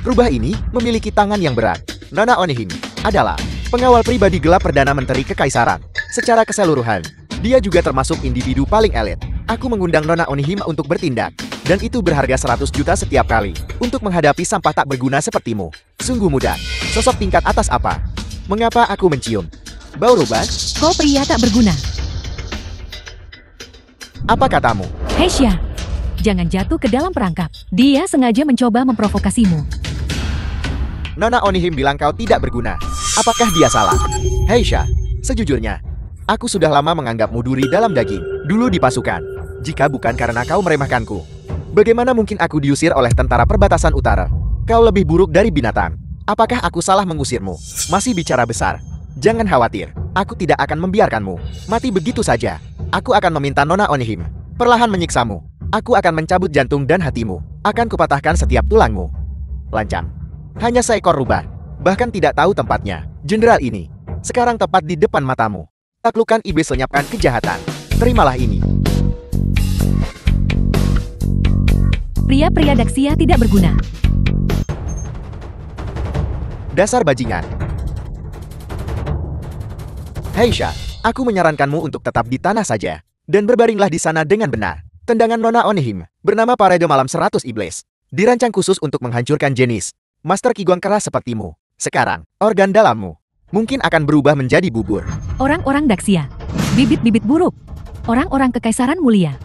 Rubah ini memiliki tangan yang berat. Nona Onihime adalah pengawal pribadi gelap Perdana Menteri Kekaisaran. Secara keseluruhan, dia juga termasuk individu paling elit. Aku mengundang Nona Onihime untuk bertindak. Dan itu berharga 100 juta setiap kali untuk menghadapi sampah tak berguna sepertimu. Sungguh mudah. Sosok tingkat atas apa? Mengapa aku mencium bau rubah? Kau pria tak berguna. Apa katamu? Heisha, jangan jatuh ke dalam perangkap. Dia sengaja mencoba memprovokasimu. Nona Onihime bilang kau tidak berguna. Apakah dia salah? Heisha, sejujurnya, aku sudah lama menganggapmu duri dalam daging. Dulu di pasukan. Jika bukan karena kau meremehkanku, bagaimana mungkin aku diusir oleh Tentara Perbatasan Utara? Kau lebih buruk dari binatang. Apakah aku salah mengusirmu? Masih bicara besar. Jangan khawatir, aku tidak akan membiarkanmu mati begitu saja. Aku akan meminta Nona Onihime perlahan menyiksamu. Aku akan mencabut jantung dan hatimu. Akan kupatahkan setiap tulangmu. Lancang. Hanya seekor rubah. Bahkan tidak tahu tempatnya. Jenderal ini sekarang tepat di depan matamu. Taklukan iblis lenyapkan kejahatan. Terimalah ini. Pria-pria Daxia tidak berguna. Dasar bajingan. Heisha, aku menyarankanmu untuk tetap di tanah saja. Dan berbaringlah di sana dengan benar. Tendangan Nona Onihime bernama Parade Malam 100 Iblis. Dirancang khusus untuk menghancurkan jenis Master Qigong keras sepertimu. Sekarang, organ dalammu mungkin akan berubah menjadi bubur. Orang-orang Daxia. Bibit-bibit buruk. Orang-orang Kekaisaran mulia.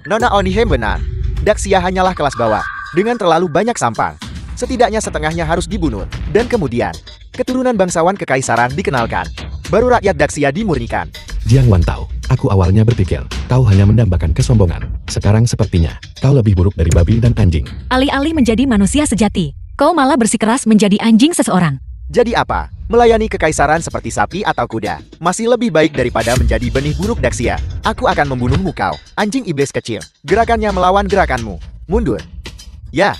Nona Onihime benar. Daxia hanyalah kelas bawah, dengan terlalu banyak sampah. Setidaknya setengahnya harus dibunuh. Dan kemudian, keturunan bangsawan Kekaisaran dikenalkan. Baru rakyat Daxia dimurnikan. Jiang Wantao, aku awalnya berpikir, kau hanya mendambakan kesombongan. Sekarang sepertinya, kau lebih buruk dari babi dan anjing. Alih-alih menjadi manusia sejati, kau malah bersikeras menjadi anjing seseorang. Jadi apa? Melayani Kekaisaran seperti sapi atau kuda masih lebih baik daripada menjadi benih buruk Daxia. Aku akan membunuhmu kau, anjing iblis kecil. Gerakannya melawan gerakanmu. Mundur. Ya.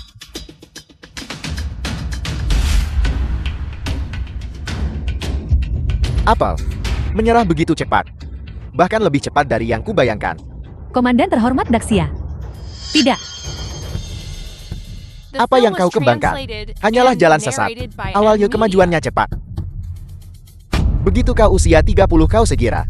Apel. Menyerah begitu cepat. Bahkan lebih cepat dari yang kubayangkan. Komandan terhormat Daxia. Tidak. Apa yang kau kembangkan hanyalah jalan sesat. Awalnya kemajuannya cepat. Begitu kau usia 30 kau segera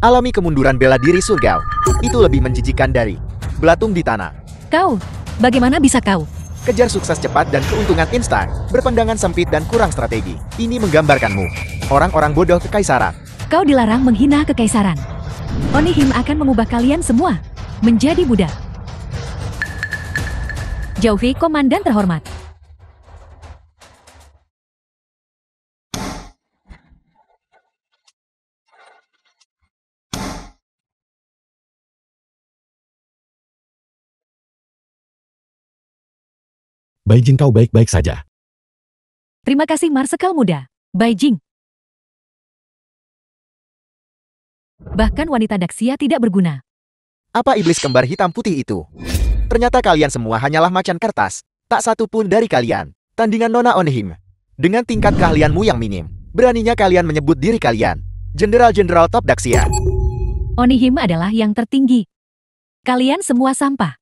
alami kemunduran bela diri surga. Itu lebih menjijikan dari belatung di tanah. Kau, bagaimana bisa kau? Kejar sukses cepat dan keuntungan instan, berpandangan sempit dan kurang strategi. Ini menggambarkanmu. Orang-orang bodoh Kekaisaran. Kau dilarang menghina Kekaisaran. Onihime akan mengubah kalian semua menjadi budak. Jauhi Komandan terhormat. Baijin, kau baik-baik saja. Terima kasih Marsekal muda. Beijing. Bahkan wanita Daxia tidak berguna. Apa iblis kembar hitam putih itu? Ternyata kalian semua hanyalah macan kertas. Tak satu pun dari kalian. Tandingan Nona Onihime. Dengan tingkat keahlianmu yang minim, beraninya kalian menyebut diri kalian Jenderal-Jenderal Top Daxia. Onihime adalah yang tertinggi. Kalian semua sampah.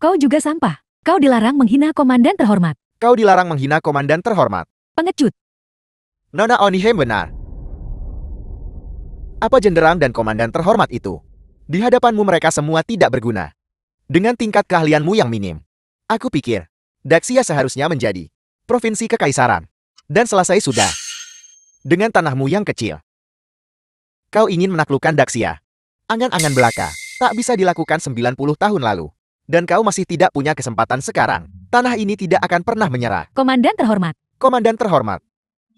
Kau juga sampah. Kau dilarang menghina komandan terhormat. Kau dilarang menghina komandan terhormat. Pengecut. Nona Onihime benar. Apa jenderal dan komandan terhormat itu? Di hadapanmu mereka semua tidak berguna. Dengan tingkat keahlianmu yang minim, aku pikir Daxia seharusnya menjadi provinsi kekaisaran. Dan selesai sudah. Dengan tanahmu yang kecil. Kau ingin menaklukkan Daxia. Angan-angan belaka tak bisa dilakukan 90 tahun lalu. Dan kau masih tidak punya kesempatan sekarang. Tanah ini tidak akan pernah menyerah. Komandan terhormat. Komandan terhormat,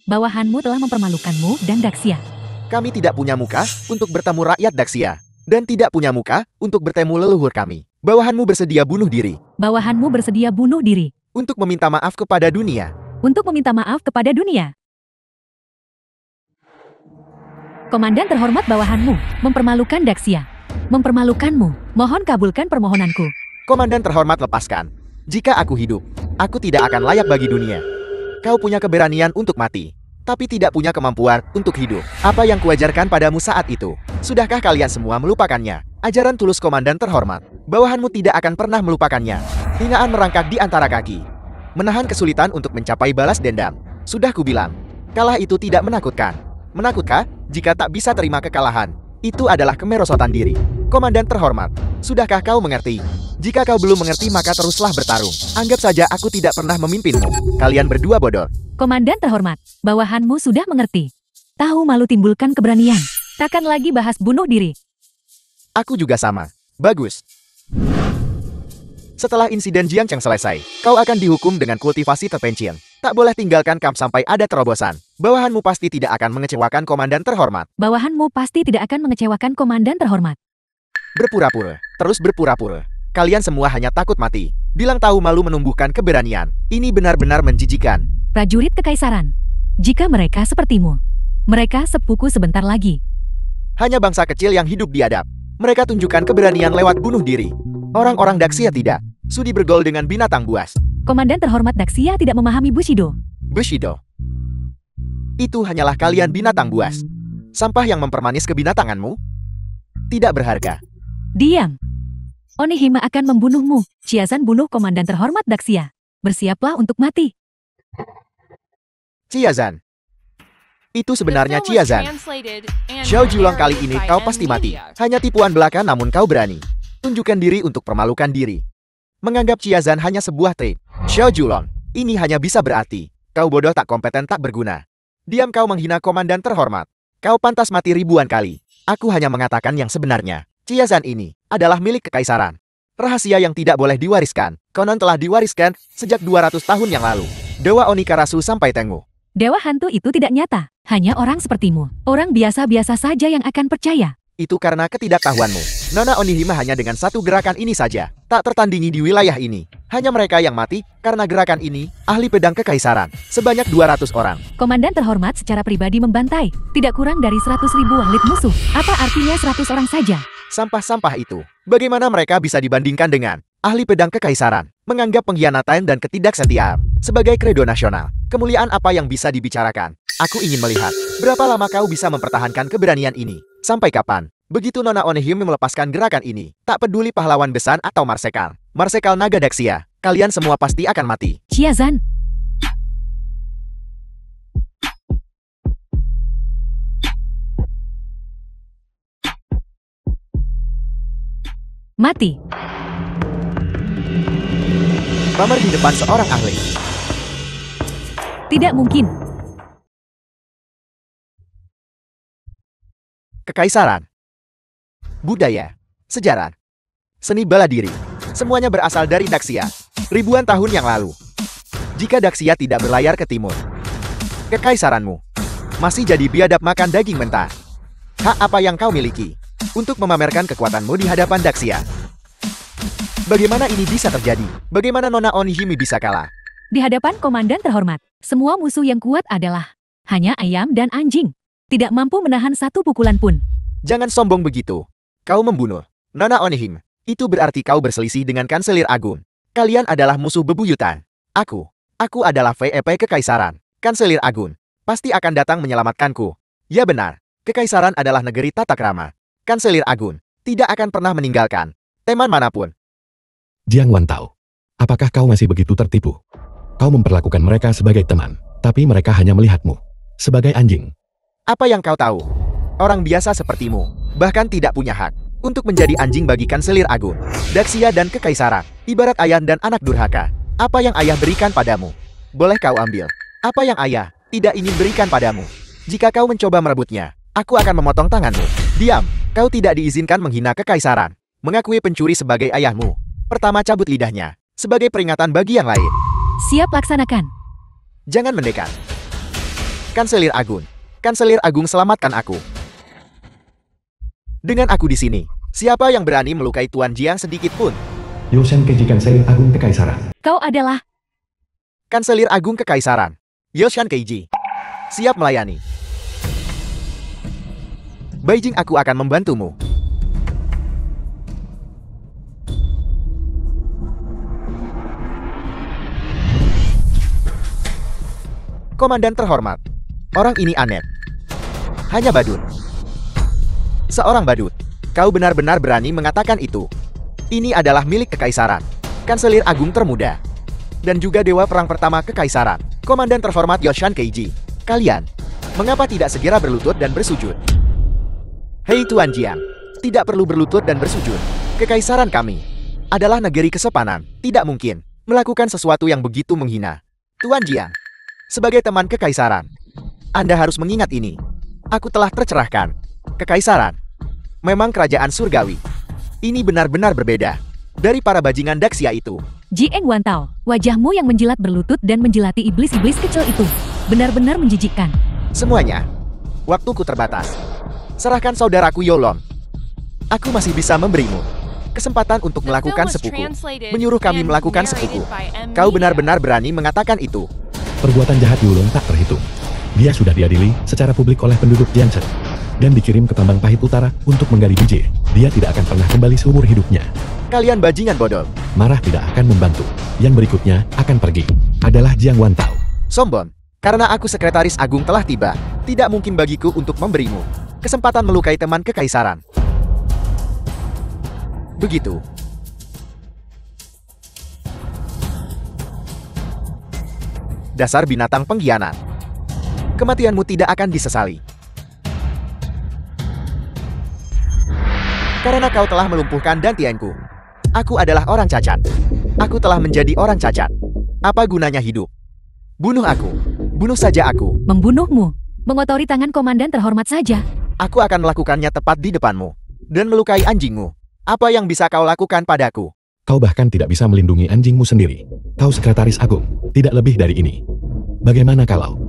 Bawahanmu telah mempermalukanmu dan Daxia. kami tidak punya muka untuk bertemu rakyat Daxia. Dan tidak punya muka untuk bertemu leluhur kami. Bawahanmu bersedia bunuh diri. Bawahanmu bersedia bunuh diri. Untuk meminta maaf kepada dunia. Untuk meminta maaf kepada dunia. Komandan terhormat bawahanmu mempermalukan Daxia. Mempermalukanmu. Mohon kabulkan permohonanku. Komandan terhormat, lepaskan. Jika aku hidup, aku tidak akan layak bagi dunia. Kau punya keberanian untuk mati, tapi tidak punya kemampuan untuk hidup. Apa yang kuajarkan padamu saat itu? Sudahkah kalian semua melupakannya? Ajaran tulus komandan terhormat. Bawahanmu tidak akan pernah melupakannya. Hinaan merangkak di antara kaki. Menahan kesulitan untuk mencapai balas dendam. Sudah kubilang, kalah itu tidak menakutkan. Menakutkah jika tak bisa terima kekalahan? Itu adalah kemerosotan diri. Komandan terhormat, sudahkah kau mengerti? Jika kau belum mengerti maka teruslah bertarung. Anggap saja aku tidak pernah memimpinmu. Kalian berdua bodoh. Komandan terhormat, bawahanmu sudah mengerti. Tahu malu timbulkan keberanian. Takkan lagi bahas bunuh diri. Aku juga sama. Bagus. Setelah insiden Jiangcheng selesai, kau akan dihukum dengan kultivasi terpencil. Tak boleh tinggalkan kamp sampai ada terobosan. Bawahanmu pasti tidak akan mengecewakan komandan terhormat. Bawahanmu pasti tidak akan mengecewakan komandan terhormat. Berpura-pura, terus berpura-pura. Kalian semua hanya takut mati. Bilang tahu malu menumbuhkan keberanian. Ini benar-benar menjijikan. Prajurit kekaisaran. Jika mereka sepertimu, mereka sepuku sebentar lagi. Hanya bangsa kecil yang hidup biadab. Mereka tunjukkan keberanian lewat bunuh diri. Orang-orang Daxia tidak. Sudi bergol dengan binatang buas. Komandan terhormat Daxia tidak memahami Bushido. Bushido. Itu hanyalah kalian binatang buas. Sampah yang mempermanis kebinatanganmu. Tidak berharga. Diam. Onihime akan membunuhmu. Chiazan bunuh komandan terhormat Daxia. Bersiaplah untuk mati. Chiazan. Itu sebenarnya Chiazan. Xiao Julong, kali ini kau pasti mati. Hanya tipuan belaka namun kau berani. Tunjukkan diri untuk permalukan diri. Menganggap Chiazan hanya sebuah trik. Xiao Julong, ini hanya bisa berarti kau bodoh, tak kompeten, tak berguna. Diam, kau menghina komandan terhormat. Kau pantas mati ribuan kali. Aku hanya mengatakan yang sebenarnya. Chiazan ini adalah milik kekaisaran. Rahasia yang tidak boleh diwariskan. Konon telah diwariskan sejak 200 tahun yang lalu. Dewa Onikarasu sampai Tengu. Dewa hantu itu tidak nyata. Hanya orang sepertimu. Orang biasa-biasa saja yang akan percaya. Itu karena ketidaktahuanmu. Nona Onihime hanya dengan satu gerakan ini saja tak tertandingi di wilayah ini. Hanya mereka yang mati karena gerakan ini, ahli pedang kekaisaran, sebanyak 200 orang. Komandan terhormat secara pribadi membantai. Tidak kurang dari 100.000 wanglit musuh. Apa artinya 100 orang saja? Sampah-sampah itu. Bagaimana mereka bisa dibandingkan dengan ahli pedang kekaisaran? Menganggap pengkhianatan dan ketidaksetiaan sebagai kredo nasional. Kemuliaan apa yang bisa dibicarakan? Aku ingin melihat berapa lama kau bisa mempertahankan keberanian ini. Sampai kapan? Begitu Nona Onihime melepaskan gerakan ini, tak peduli pahlawan Besan atau Marsekal. Marsekal Naga Daxia, kalian semua pasti akan mati. Chiazan. Mati. Pamer di depan seorang ahli. Tidak mungkin. Kekaisaran, budaya, sejarah, seni bela diri, semuanya berasal dari Daxia, ribuan tahun yang lalu. Jika Daxia tidak berlayar ke timur, kekaisaranmu masih jadi biadab makan daging mentah. Hak apa yang kau miliki untuk memamerkan kekuatanmu di hadapan Daxia? Bagaimana ini bisa terjadi? Bagaimana Nona Onihime bisa kalah? Di hadapan komandan terhormat, Semua musuh yang kuat adalah hanya ayam dan anjing. Tidak mampu menahan satu pukulan pun. Jangan sombong begitu. Kau membunuh Nona Onihim. Itu berarti kau berselisih dengan Kanselir Agung. Kalian adalah musuh bebuyutan. Aku adalah VEP Kekaisaran. Kanselir Agung pasti akan datang menyelamatkanku. Ya benar, Kekaisaran adalah negeri tata krama. Kanselir Agung tidak akan pernah meninggalkan teman manapun. Jiang Wantao, apakah kau masih begitu tertipu? Kau memperlakukan mereka sebagai teman, tapi mereka hanya melihatmu sebagai anjing. Apa yang kau tahu? Orang biasa sepertimu bahkan tidak punya hak untuk menjadi anjing bagi Kanselir Agung. Daxia dan Kekaisaran ibarat ayah dan anak durhaka. Apa yang ayah berikan padamu, boleh kau ambil. Apa yang ayah tidak ingin berikan padamu, jika kau mencoba merebutnya, aku akan memotong tanganmu. Diam, kau tidak diizinkan menghina Kekaisaran. Mengakui pencuri sebagai ayahmu. Pertama cabut lidahnya, sebagai peringatan bagi yang lain. Siap laksanakan. Jangan mendekat. Kanselir Agung selamatkan aku. Dengan aku di sini, siapa yang berani melukai Tuan Jiang sedikit pun? Yoshan Keiji Kanselir Agung Kekaisaran. Kau adalah Kanselir Agung Kekaisaran, Yoshan Keiji. Siap melayani. Beijing, aku akan membantumu. Komandan terhormat, orang ini aneh. Hanya badut. Seorang badut. Kau benar-benar berani mengatakan itu. Ini adalah milik Kekaisaran, Kanselir Agung termuda, dan juga Dewa Perang Pertama Kekaisaran, Komandan terhormat Yoshan Keiji. Kalian, mengapa tidak segera berlutut dan bersujud? Hei Tuan Jiang, tidak perlu berlutut dan bersujud. Kekaisaran kami adalah negeri kesopanan. Tidak mungkin melakukan sesuatu yang begitu menghina. Tuan Jiang, sebagai teman Kekaisaran, Anda harus mengingat ini. Aku telah tercerahkan. Kekaisaran memang kerajaan surgawi. Ini benar-benar berbeda dari para bajingan Daxia itu. Jiang Wantao, wajahmu yang menjilat berlutut dan menjilati iblis-iblis kecil itu. Benar-benar menjijikkan. Semuanya, waktuku terbatas. Serahkan saudaraku Yolong. Aku masih bisa memberimu kesempatan untuk melakukan sepuku. Menyuruh kami melakukan sepuku. Kau benar-benar berani mengatakan itu. Perbuatan jahat Yulong tak terhitung. Dia sudah diadili secara publik oleh penduduk Jiangchen dan dikirim ke Tambang Pahit Utara untuk menggali biji. Dia tidak akan pernah kembali seumur hidupnya. Kalian bajingan bodoh. Marah tidak akan membantu. Yang berikutnya akan pergi adalah Jiang Wantao. Sombong. Karena aku Sekretaris Agung telah tiba, tidak mungkin bagiku untuk memberimu kesempatan melukai teman Kekaisaran. Begitu. Dasar binatang pengkhianat. Kematianmu tidak akan disesali. Karena kau telah melumpuhkan dantianku. Aku adalah orang cacat. Aku telah menjadi orang cacat. Apa gunanya hidup? Bunuh aku. Bunuh saja aku. Membunuhmu? Mengotori tangan komandan terhormat saja. Aku akan melakukannya tepat di depanmu. Dan melukai anjingmu. Apa yang bisa kau lakukan padaku? Kau bahkan tidak bisa melindungi anjingmu sendiri. Kau Sekretaris Agung, tidak lebih dari ini. Bagaimana kalau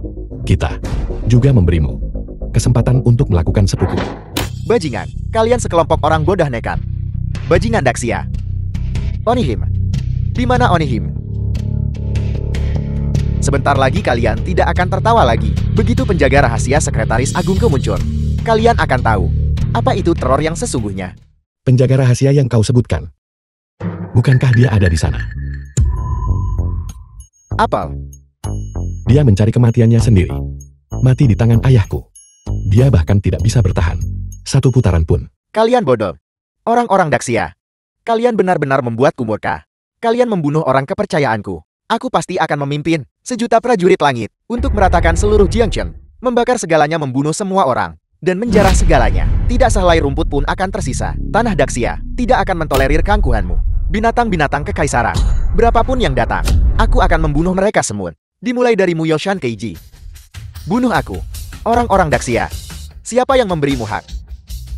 kita juga memberimu kesempatan untuk melakukan sepuku? Bajingan, kalian sekelompok orang bodoh nekat. Bajingan Daxia. Onihim. Di mana Onihim? Sebentar lagi kalian tidak akan tertawa lagi. Begitu penjaga rahasia Sekretaris Agungku muncul, kalian akan tahu apa itu teror yang sesungguhnya. Penjaga rahasia yang kau sebutkan, bukankah dia ada di sana? Apel. Dia mencari kematiannya sendiri. Mati di tangan ayahku. Dia bahkan tidak bisa bertahan satu putaran pun. Kalian bodoh. Orang-orang Daxia. Kalian benar-benar membuatku murka. Kalian membunuh orang kepercayaanku. Aku pasti akan memimpin sejuta prajurit langit untuk meratakan seluruh Jiangchen, membakar segalanya, membunuh semua orang, dan menjarah segalanya. Tidak sehelai rumput pun akan tersisa. Tanah Daxia tidak akan mentolerir keangkuhanmu. Binatang-binatang Kekaisaran, berapapun yang datang, aku akan membunuh mereka semua. Dimulai darimu Yoshan Keiji. Bunuh aku. Orang-orang Daxia. Siapa yang memberimu hak?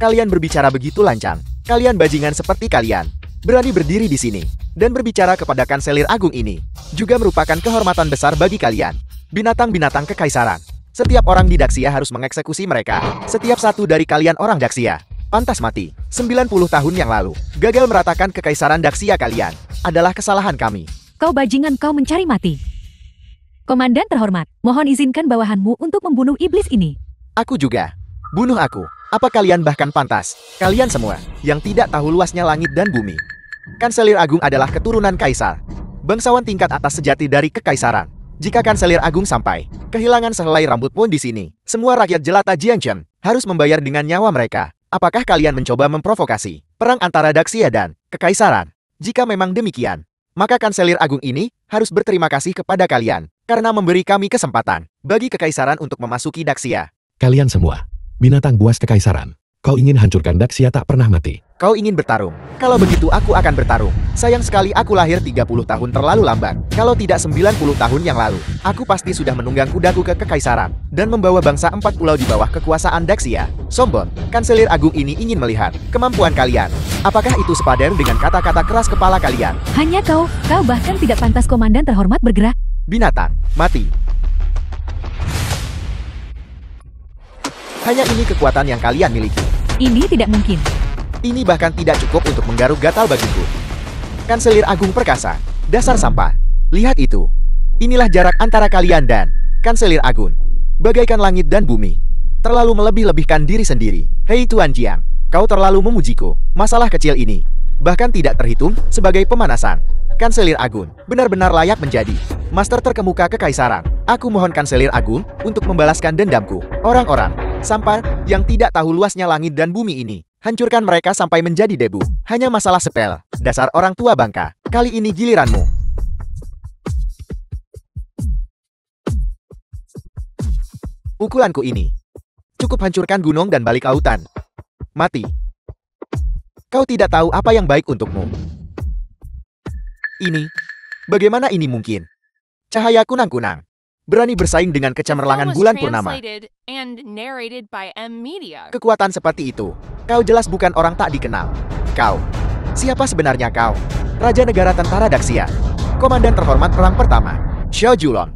Kalian berbicara begitu lancang. Kalian bajingan seperti kalian. Berani berdiri di sini dan berbicara kepada Kanselir Agung ini juga merupakan kehormatan besar bagi kalian. Binatang-binatang Kekaisaran. Setiap orang di Daxia harus mengeksekusi mereka. Setiap satu dari kalian orang Daxia pantas mati. 90 tahun yang lalu, gagal meratakan Kekaisaran Daxia kalian adalah kesalahan kami. Kau bajingan, kau mencari mati. Komandan terhormat, mohon izinkan bawahanmu untuk membunuh iblis ini. Aku juga. Bunuh aku. Apa kalian bahkan pantas? Kalian semua, yang tidak tahu luasnya langit dan bumi. Kanselir Agung adalah keturunan kaisar. Bangsawan tingkat atas sejati dari kekaisaran. Jika Kanselir Agung sampai kehilangan sehelai rambut pun di sini, semua rakyat jelata Jiangchen harus membayar dengan nyawa mereka. Apakah kalian mencoba memprovokasi perang antara Daxia dan kekaisaran? Jika memang demikian, maka Kanselir Agung ini harus berterima kasih kepada kalian karena memberi kami kesempatan bagi kekaisaran untuk memasuki Daxia. Kalian semua, binatang buas kekaisaran. Kau ingin hancurkan Daxia tak pernah mati. Kau ingin bertarung? Kalau begitu aku akan bertarung. Sayang sekali aku lahir 30 tahun terlalu lambat. Kalau tidak 90 tahun yang lalu, aku pasti sudah menunggang kudaku ke kekaisaran dan membawa bangsa 4 pulau di bawah kekuasaan Daxia. Sombong, Kanselir Agung ini ingin melihat kemampuan kalian. Apakah itu sepadan dengan kata-kata keras kepala kalian? Hanya kau bahkan tidak pantas komandan terhormat bergerak. Binatang, mati. Hanya ini kekuatan yang kalian miliki. Ini tidak mungkin. Ini bahkan tidak cukup untuk menggaruk gatal bagiku. Kanselir Agung perkasa. Dasar sampah. Lihat itu. Inilah jarak antara kalian dan Kanselir Agung. Bagaikan langit dan bumi. Terlalu melebih-lebihkan diri sendiri. Hei Tuan Jiang, kau terlalu memujiku. Masalah kecil ini bahkan tidak terhitung sebagai pemanasan. Kanselir Agung benar-benar layak menjadi master terkemuka kekaisaran. Aku mohon Kanselir Agung untuk membalaskan dendamku. Orang-orang sampah yang tidak tahu luasnya langit dan bumi ini. Hancurkan mereka sampai menjadi debu. Hanya masalah sepel. Dasar orang tua bangka. Kali ini giliranmu. Pukulanku ini cukup hancurkan gunung dan balik lautan. Mati. Kau tidak tahu apa yang baik untukmu. Ini, bagaimana ini mungkin? Cahaya kunang-kunang berani bersaing dengan kecemerlangan bulan purnama. Kekuatan seperti itu, kau jelas bukan orang tak dikenal. Kau, siapa sebenarnya kau? Raja Negara Tentara Daxia, Komandan Terhormat Perang Pertama, Xiao Julon.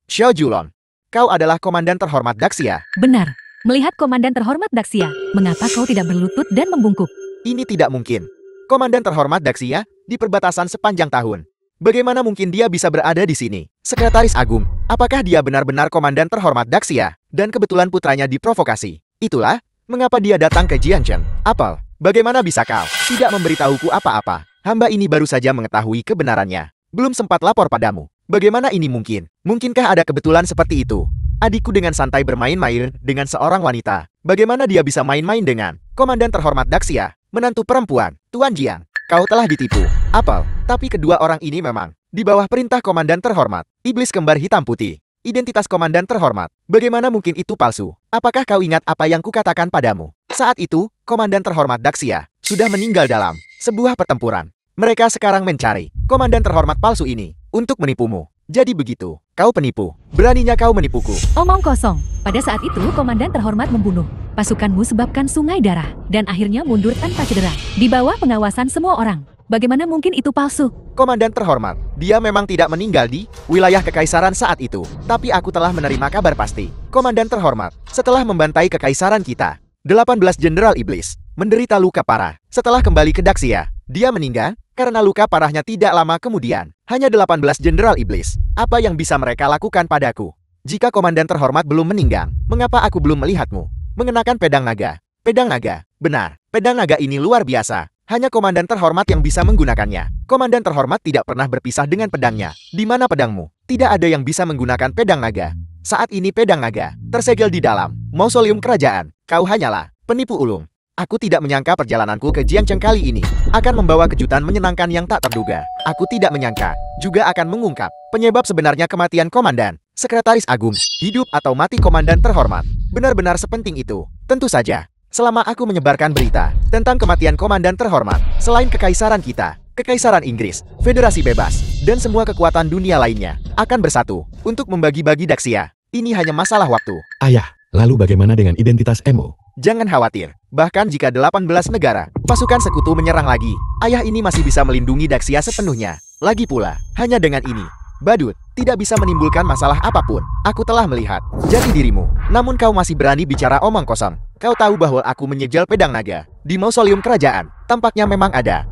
Xiao Julon, kau adalah Komandan Terhormat Daxia. Benar. Melihat Komandan Terhormat Daxia, mengapa kau tidak berlutut dan membungkuk? Ini tidak mungkin. Komandan Terhormat Daxia di perbatasan sepanjang tahun. Bagaimana mungkin dia bisa berada di sini? Sekretaris Agung, apakah dia benar-benar Komandan Terhormat Daxia? Dan kebetulan putranya diprovokasi. Itulah mengapa dia datang ke Jiangchen. Apel, bagaimana bisa kau tidak memberitahuku apa-apa? Hamba ini baru saja mengetahui kebenarannya. Belum sempat lapor padamu. Bagaimana ini mungkin? Mungkinkah ada kebetulan seperti itu? Adikku dengan santai bermain-main dengan seorang wanita. Bagaimana dia bisa main-main dengan Komandan Terhormat Daxia? Menantu perempuan, Tuan Jiang, kau telah ditipu. Apel, tapi kedua orang ini memang di bawah perintah Komandan Terhormat. Iblis kembar hitam putih. Identitas Komandan Terhormat. Bagaimana mungkin itu palsu? Apakah kau ingat apa yang kukatakan padamu? Saat itu, Komandan Terhormat Daxia sudah meninggal dalam sebuah pertempuran. Mereka sekarang mencari Komandan Terhormat palsu ini untuk menipumu. Jadi begitu, kau penipu. Beraninya kau menipuku. Omong kosong. Pada saat itu, Komandan Terhormat membunuh pasukanmu sebabkan sungai darah, dan akhirnya mundur tanpa cedera. Di bawah pengawasan semua orang. Bagaimana mungkin itu palsu? Komandan Terhormat, dia memang tidak meninggal di wilayah kekaisaran saat itu. Tapi aku telah menerima kabar pasti. Komandan Terhormat, setelah membantai kekaisaran kita, 18 Jenderal Iblis menderita luka parah. Setelah kembali ke Daxia, dia meninggal karena luka parahnya tidak lama kemudian. Hanya 18 Jenderal Iblis. Apa yang bisa mereka lakukan padaku? Jika Komandan Terhormat belum meninggal, mengapa aku belum melihatmu mengenakan pedang naga? Pedang naga, benar. Pedang naga ini luar biasa. Hanya Komandan Terhormat yang bisa menggunakannya. Komandan Terhormat tidak pernah berpisah dengan pedangnya. Di mana pedangmu? Tidak ada yang bisa menggunakan pedang naga. Saat ini pedang naga tersegel di dalam mausoleum kerajaan. Kau hanyalah penipu ulung. Aku tidak menyangka perjalananku ke Jiangchen kali ini akan membawa kejutan menyenangkan yang tak terduga. Aku tidak menyangka juga akan mengungkap penyebab sebenarnya kematian Komandan. Sekretaris Agung, hidup atau mati Komandan Terhormat. Benar-benar sepenting itu. Tentu saja, selama aku menyebarkan berita tentang kematian Komandan Terhormat, selain kekaisaran kita, Kekaisaran Inggris, Federasi Bebas, dan semua kekuatan dunia lainnya akan bersatu untuk membagi-bagi Daxia. Ini hanya masalah waktu. Ayah, lalu bagaimana dengan identitas Emo? Jangan khawatir, bahkan jika 18 negara, pasukan sekutu menyerang lagi, ayah ini masih bisa melindungi Daxia sepenuhnya. Lagi pula, hanya dengan ini, badut tidak bisa menimbulkan masalah apapun. Aku telah melihat jati dirimu, namun kau masih berani bicara omong kosong. Kau tahu bahwa aku menyegel pedang naga di mausoleum kerajaan. Tampaknya memang ada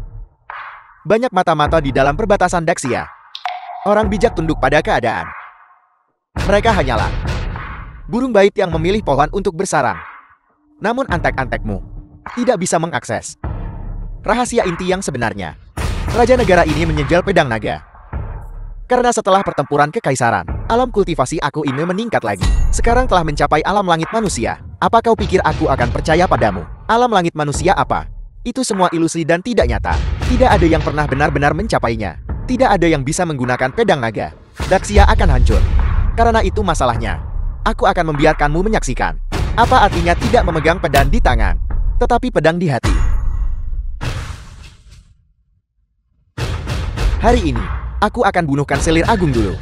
banyak mata-mata di dalam perbatasan Daxia. Orang bijak tunduk pada keadaan. Mereka hanyalah burung bait yang memilih pohon untuk bersarang. Namun antek-antekmu tidak bisa mengakses rahasia inti yang sebenarnya. Raja negara ini menyegel pedang naga. Karena setelah pertempuran kekaisaran, alam kultivasi aku ini meningkat lagi. Sekarang telah mencapai alam langit manusia. Apa kau pikir aku akan percaya padamu? Alam langit manusia apa? Itu semua ilusi dan tidak nyata. Tidak ada yang pernah benar-benar mencapainya. Tidak ada yang bisa menggunakan pedang naga. Daxia akan hancur. Karena itu masalahnya. Aku akan membiarkanmu menyaksikan. Apa artinya tidak memegang pedang di tangan, tetapi pedang di hati. Hari ini, aku akan bunuh Kanselir Agung dulu.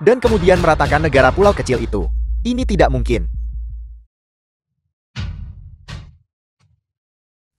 Dan kemudian meratakan negara pulau kecil itu. Ini tidak mungkin.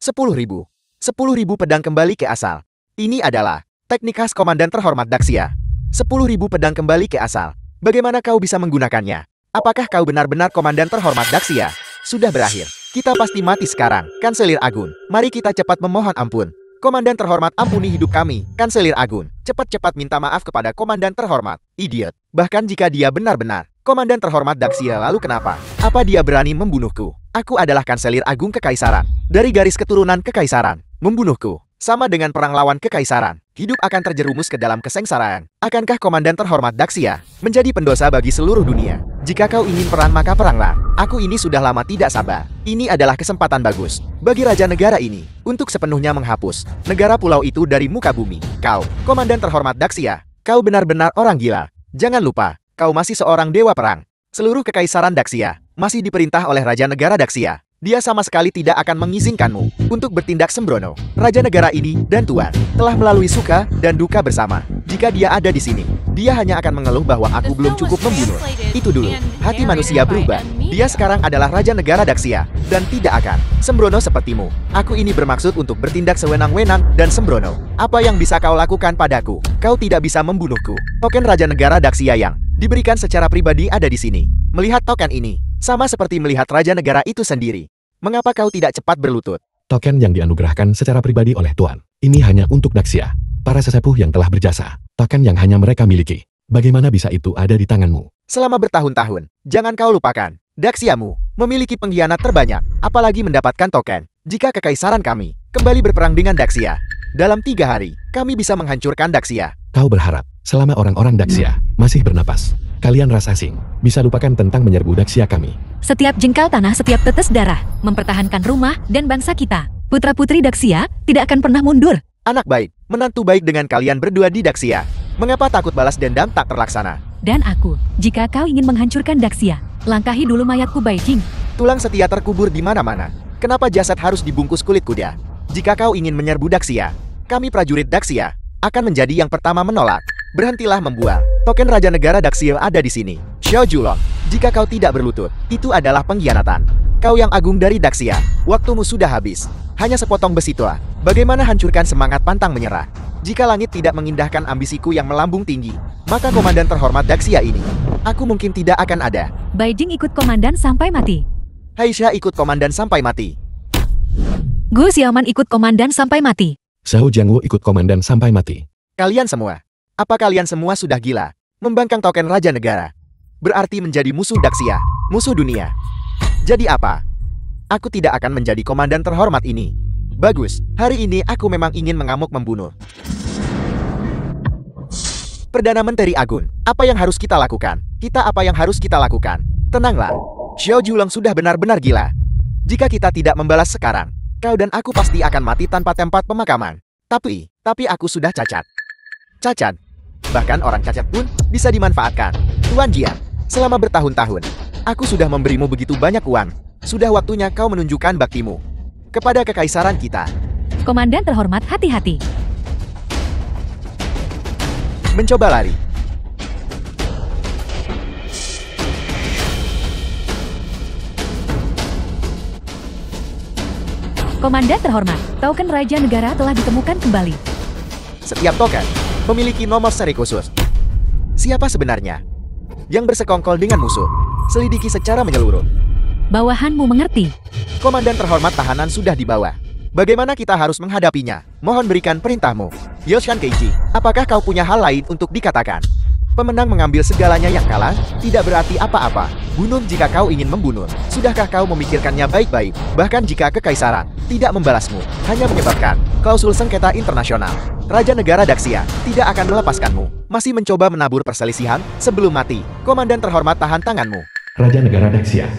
10.000. 10.000 pedang kembali ke asal. Ini adalah teknik khas komandan terhormat Daxia. 10.000 pedang kembali ke asal. Bagaimana kau bisa menggunakannya? Apakah kau benar-benar komandan terhormat Daxia? Sudah berakhir. Kita pasti mati sekarang. Kanselir Agung, mari kita cepat memohon ampun. Komandan terhormat, ampuni hidup kami. Kanselir Agung, cepat-cepat minta maaf kepada komandan terhormat. Idiot. Bahkan jika dia benar-benar komandan terhormat Daxia, lalu kenapa? Apa dia berani membunuhku? Aku adalah Kanselir Agung Kekaisaran. Dari garis keturunan Kekaisaran. Membunuhku sama dengan perang lawan Kekaisaran. Hidup akan terjerumus ke dalam kesengsaraan. Akankah komandan terhormat Daxia menjadi pendosa bagi seluruh dunia? Jika kau ingin perang, maka peranglah. Aku ini sudah lama tidak sabar. Ini adalah kesempatan bagus bagi raja negara ini untuk sepenuhnya menghapus negara pulau itu dari muka bumi. Kau, komandan terhormat Daxia, kau benar-benar orang gila. Jangan lupa, kau masih seorang dewa perang. Seluruh kekaisaran Daxia masih diperintah oleh raja negara Daxia. Dia sama sekali tidak akan mengizinkanmu untuk bertindak sembrono. Raja negara ini dan Tuan telah melalui suka dan duka bersama. Jika dia ada di sini, dia hanya akan mengeluh bahwa aku belum cukup membunuh. Itu dulu, hati manusia berubah. Dia sekarang adalah raja negara Daxia dan tidak akan sembrono sepertimu. Aku ini bermaksud untuk bertindak sewenang-wenang dan sembrono. Apa yang bisa kau lakukan padaku? Kau tidak bisa membunuhku. Token raja negara Daxia yang diberikan secara pribadi ada di sini. Melihat token ini, sama seperti melihat raja negara itu sendiri. Mengapa kau tidak cepat berlutut? Token yang dianugerahkan secara pribadi oleh Tuan. Ini hanya untuk Daxia, para sesepuh yang telah berjasa. Token yang hanya mereka miliki. Bagaimana bisa itu ada di tanganmu? Selama bertahun-tahun, jangan kau lupakan. Daxiamu memiliki pengkhianat terbanyak, apalagi mendapatkan token. Jika kekaisaran kami kembali berperang dengan Daxia, dalam 3 hari, kami bisa menghancurkan Daxia. Kau berharap, selama orang-orang Daxia masih bernapas, kalian rasa asing, bisa lupakan tentang menyerbu Daxia kami. Setiap jengkal tanah, setiap tetes darah, mempertahankan rumah dan bangsa kita. Putra-putri Daxia tidak akan pernah mundur. Anak baik, menantu baik dengan kalian berdua di Daxia. Mengapa takut balas dendam tak terlaksana? Dan aku, jika kau ingin menghancurkan Daxia, langkahi dulu mayatku Beijing. Tulang setia terkubur di mana-mana. Kenapa jasad harus dibungkus kulit kuda? Jika kau ingin menyerbu Daxia, kami prajurit Daxia akan menjadi yang pertama menolak. Berhentilah membual. Token raja negara Daxia ada di sini. Xiao Julong, jika kau tidak berlutut, itu adalah pengkhianatan. Kau yang agung dari Daxia, waktumu sudah habis. Hanya sepotong besi tua. Bagaimana hancurkan semangat pantang menyerah? Jika langit tidak mengindahkan ambisiku yang melambung tinggi, maka komandan terhormat Daxia ini, aku mungkin tidak akan ada. Beijing ikut komandan sampai mati. Haisha ikut komandan sampai mati. Gu Xiaoman ikut komandan sampai mati. Zhao Jiangwu ikut komandan sampai mati. Kalian semua, apa kalian semua sudah gila? Membangkang token raja negara berarti menjadi musuh Daxia, musuh dunia. Jadi apa? Aku tidak akan menjadi komandan terhormat ini. Bagus, hari ini aku memang ingin mengamuk membunuh. Perdana Menteri Agung, apa yang harus kita lakukan? Apa yang harus kita lakukan? Tenanglah, Xiao Julong sudah benar-benar gila. Jika kita tidak membalas sekarang, kau dan aku pasti akan mati tanpa tempat pemakaman. Tapi aku sudah cacat. Cacat. Bahkan orang cacat pun bisa dimanfaatkan. Tuan Jian, selama bertahun-tahun, aku sudah memberimu begitu banyak uang. Sudah waktunya kau menunjukkan baktimu kepada kekaisaran kita. Komandan terhormat, hati-hati. Mencoba lari. Komandan terhormat, token raja negara telah ditemukan kembali. Setiap token memiliki nomor seri khusus. Siapa sebenarnya yang bersekongkol dengan musuh? Selidiki secara menyeluruh. Bawahanmu mengerti. Komandan terhormat tahanan sudah dibawa. Bagaimana kita harus menghadapinya? Mohon berikan perintahmu. Yoshan Keiji, apakah kau punya hal lain untuk dikatakan? Pemenang mengambil segalanya, yang kalah tidak berarti apa-apa. Bunuh jika kau ingin membunuh. Sudahkah kau memikirkannya baik-baik? Bahkan jika kekaisaran tidak membalasmu, hanya menyebabkan klausul sengketa internasional, Raja Negara Daxia tidak akan melepaskanmu. Masih mencoba menabur perselisihan sebelum mati. Komandan terhormat, tahan tanganmu. Raja Negara Daxia.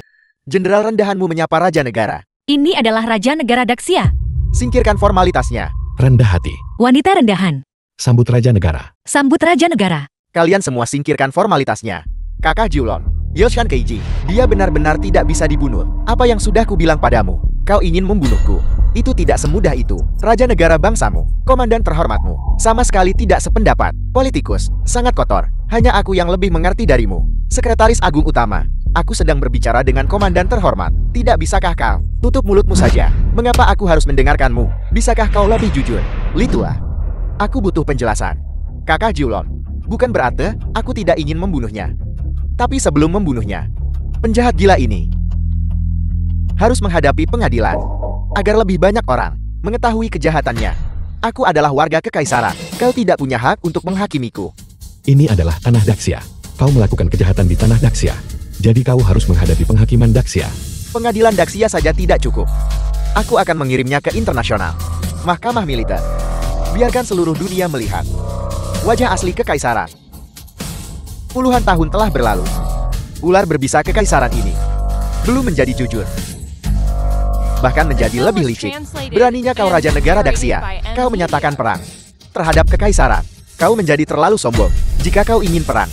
Jenderal rendahanmu menyapa Raja Negara. Ini adalah Raja Negara Daxia. Singkirkan formalitasnya. Rendah hati. Wanita rendahan. Sambut Raja Negara. Sambut Raja Negara. Kalian semua singkirkan formalitasnya. Kakak Julon, Yoshan Keiji, dia benar-benar tidak bisa dibunuh. Apa yang sudah kubilang padamu? Kau ingin membunuhku. Itu tidak semudah itu. Raja negara bangsamu, komandan terhormatmu, sama sekali tidak sependapat. Politikus, sangat kotor. Hanya aku yang lebih mengerti darimu. Sekretaris Agung Utama, aku sedang berbicara dengan komandan terhormat. Tidak bisakah kau tutup mulutmu saja? Mengapa aku harus mendengarkanmu? Bisakah kau lebih jujur? Litua, aku butuh penjelasan. Kakak Julon, bukan berarti aku tidak ingin membunuhnya. Tapi sebelum membunuhnya, penjahat gila ini harus menghadapi pengadilan agar lebih banyak orang mengetahui kejahatannya. Aku adalah warga kekaisaran. Kau tidak punya hak untuk menghakimiku. Ini adalah tanah Daxia. Kau melakukan kejahatan di tanah Daxia. Jadi kau harus menghadapi penghakiman Daxia. Pengadilan Daxia saja tidak cukup. Aku akan mengirimnya ke internasional. Mahkamah militer. Biarkan seluruh dunia melihat wajah asli kekaisaran. Puluhan tahun telah berlalu. Ular berbisa kekaisaran ini belum menjadi jujur. Bahkan menjadi lebih licik. Beraninya kau Raja Negara Daxia, kau menyatakan perang terhadap kekaisaran. Kau menjadi terlalu sombong. Jika kau ingin perang,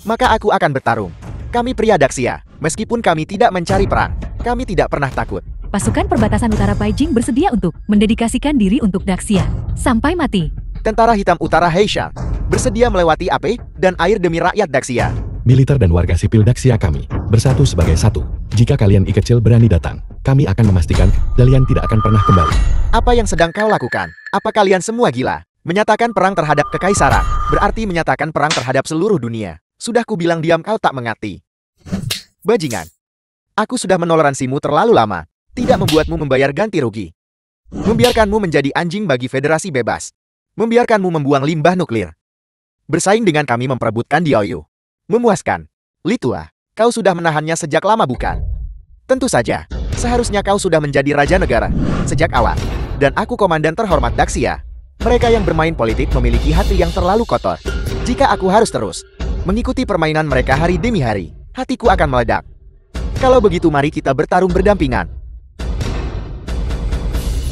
maka aku akan bertarung. Kami pria Daxia, meskipun kami tidak mencari perang, kami tidak pernah takut. Pasukan perbatasan utara Beijing bersedia untuk mendedikasikan diri untuk Daxia sampai mati. Tentara Hitam Utara Heishan bersedia melewati api dan air demi rakyat Daxia. Militer dan warga sipil Daxia kami bersatu sebagai satu. Jika kalian kecil berani datang, kami akan memastikan kalian tidak akan pernah kembali. Apa yang sedang kau lakukan? Apa kalian semua gila? Menyatakan perang terhadap kekaisaran berarti menyatakan perang terhadap seluruh dunia. Sudah kubilang diam, kau tak mengerti. Bajingan, aku sudah menoleransimu terlalu lama. Tidak membuatmu membayar ganti rugi. Membiarkanmu menjadi anjing bagi federasi bebas. Membiarkanmu membuang limbah nuklir. Bersaing dengan kami memperebutkan Diaoyu. Memuaskan. Litua, kau sudah menahannya sejak lama bukan? Tentu saja, seharusnya kau sudah menjadi raja negara sejak awal. Dan aku komandan terhormat Daxia. Mereka yang bermain politik memiliki hati yang terlalu kotor. Jika aku harus terus mengikuti permainan mereka hari demi hari, hatiku akan meledak. Kalau begitu mari kita bertarung berdampingan.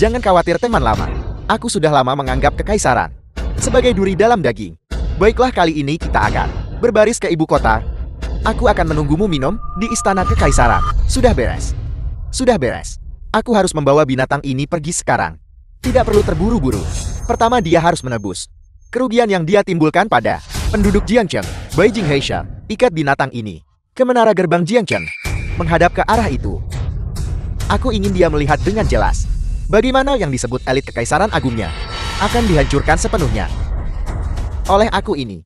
Jangan khawatir teman lama. Aku sudah lama menganggap kekaisaran sebagai duri dalam daging. Baiklah, kali ini kita akan berbaris ke ibu kota. Aku akan menunggumu minum di istana kekaisaran. Sudah beres. Sudah beres. Aku harus membawa binatang ini pergi sekarang. Tidak perlu terburu-buru. Pertama dia harus menebus kerugian yang dia timbulkan pada penduduk Jiangcheng, Beijing Heishan. Ikat binatang ini ke menara gerbang Jiangcheng. Menghadap ke arah itu. Aku ingin dia melihat dengan jelas bagaimana yang disebut elit kekaisaran agungnya akan dihancurkan sepenuhnya oleh aku ini.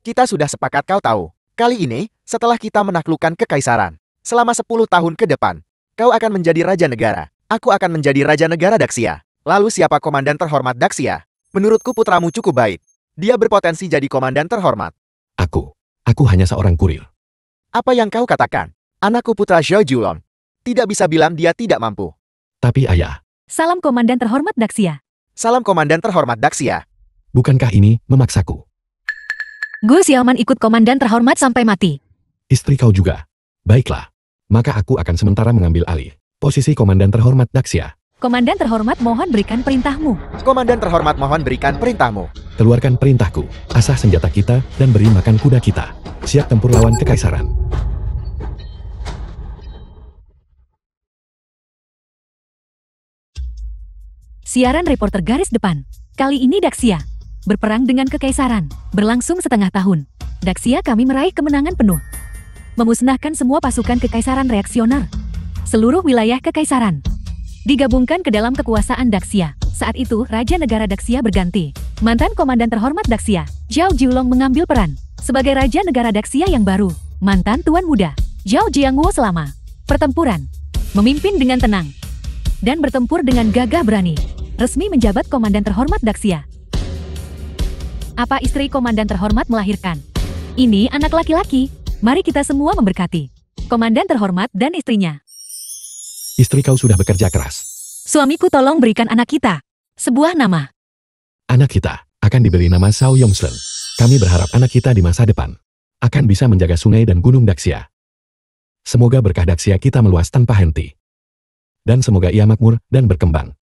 Kita sudah sepakat, kau tahu. Kali ini, setelah kita menaklukkan kekaisaran, selama 10 tahun ke depan, kau akan menjadi raja negara. Aku akan menjadi raja negara Daxia. Lalu siapa komandan terhormat Daxia? Menurutku putramu cukup baik. Dia berpotensi jadi komandan terhormat. Aku hanya seorang kurir. Apa yang kau katakan? Anakku putra Zhao Julon. Tidak bisa bilang dia tidak mampu. Tapi ayah, Salam komandan terhormat Daxia. Salam komandan terhormat Daxia. bukankah ini memaksaku? Gu Xiaoman ikut komandan terhormat sampai mati. Istri kau juga. Baiklah. Maka aku akan sementara mengambil alih posisi komandan terhormat Daxia. Komandan terhormat mohon berikan perintahmu. Komandan terhormat mohon berikan perintahmu. Keluarkan perintahku. Asah senjata kita dan beri makan kuda kita. Siap tempur lawan kekaisaran. Siaran reporter garis depan. Kali ini Daxia berperang dengan kekaisaran. Berlangsung setengah tahun. Daxia kami meraih kemenangan penuh. Memusnahkan semua pasukan kekaisaran reaksioner. Seluruh wilayah kekaisaran digabungkan ke dalam kekuasaan Daxia. Saat itu, Raja Negara Daxia berganti. Mantan Komandan Terhormat Daxia, Zhao Jiulong mengambil peran sebagai Raja Negara Daxia yang baru. Mantan Tuan Muda, Zhao Jiangwo selama pertempuran memimpin dengan tenang. dan bertempur dengan gagah berani. Resmi menjabat komandan terhormat Daxia. Apa istri komandan terhormat melahirkan? Ini anak laki-laki. Mari kita semua memberkati komandan terhormat dan istrinya. Istri kau sudah bekerja keras. Suamiku, tolong berikan anak kita sebuah nama. Anak kita akan diberi nama Sao Yongsen. Kami berharap anak kita di masa depan akan bisa menjaga sungai dan gunung Daxia. Semoga berkah Daxia kita meluas tanpa henti. Dan semoga ia makmur dan berkembang.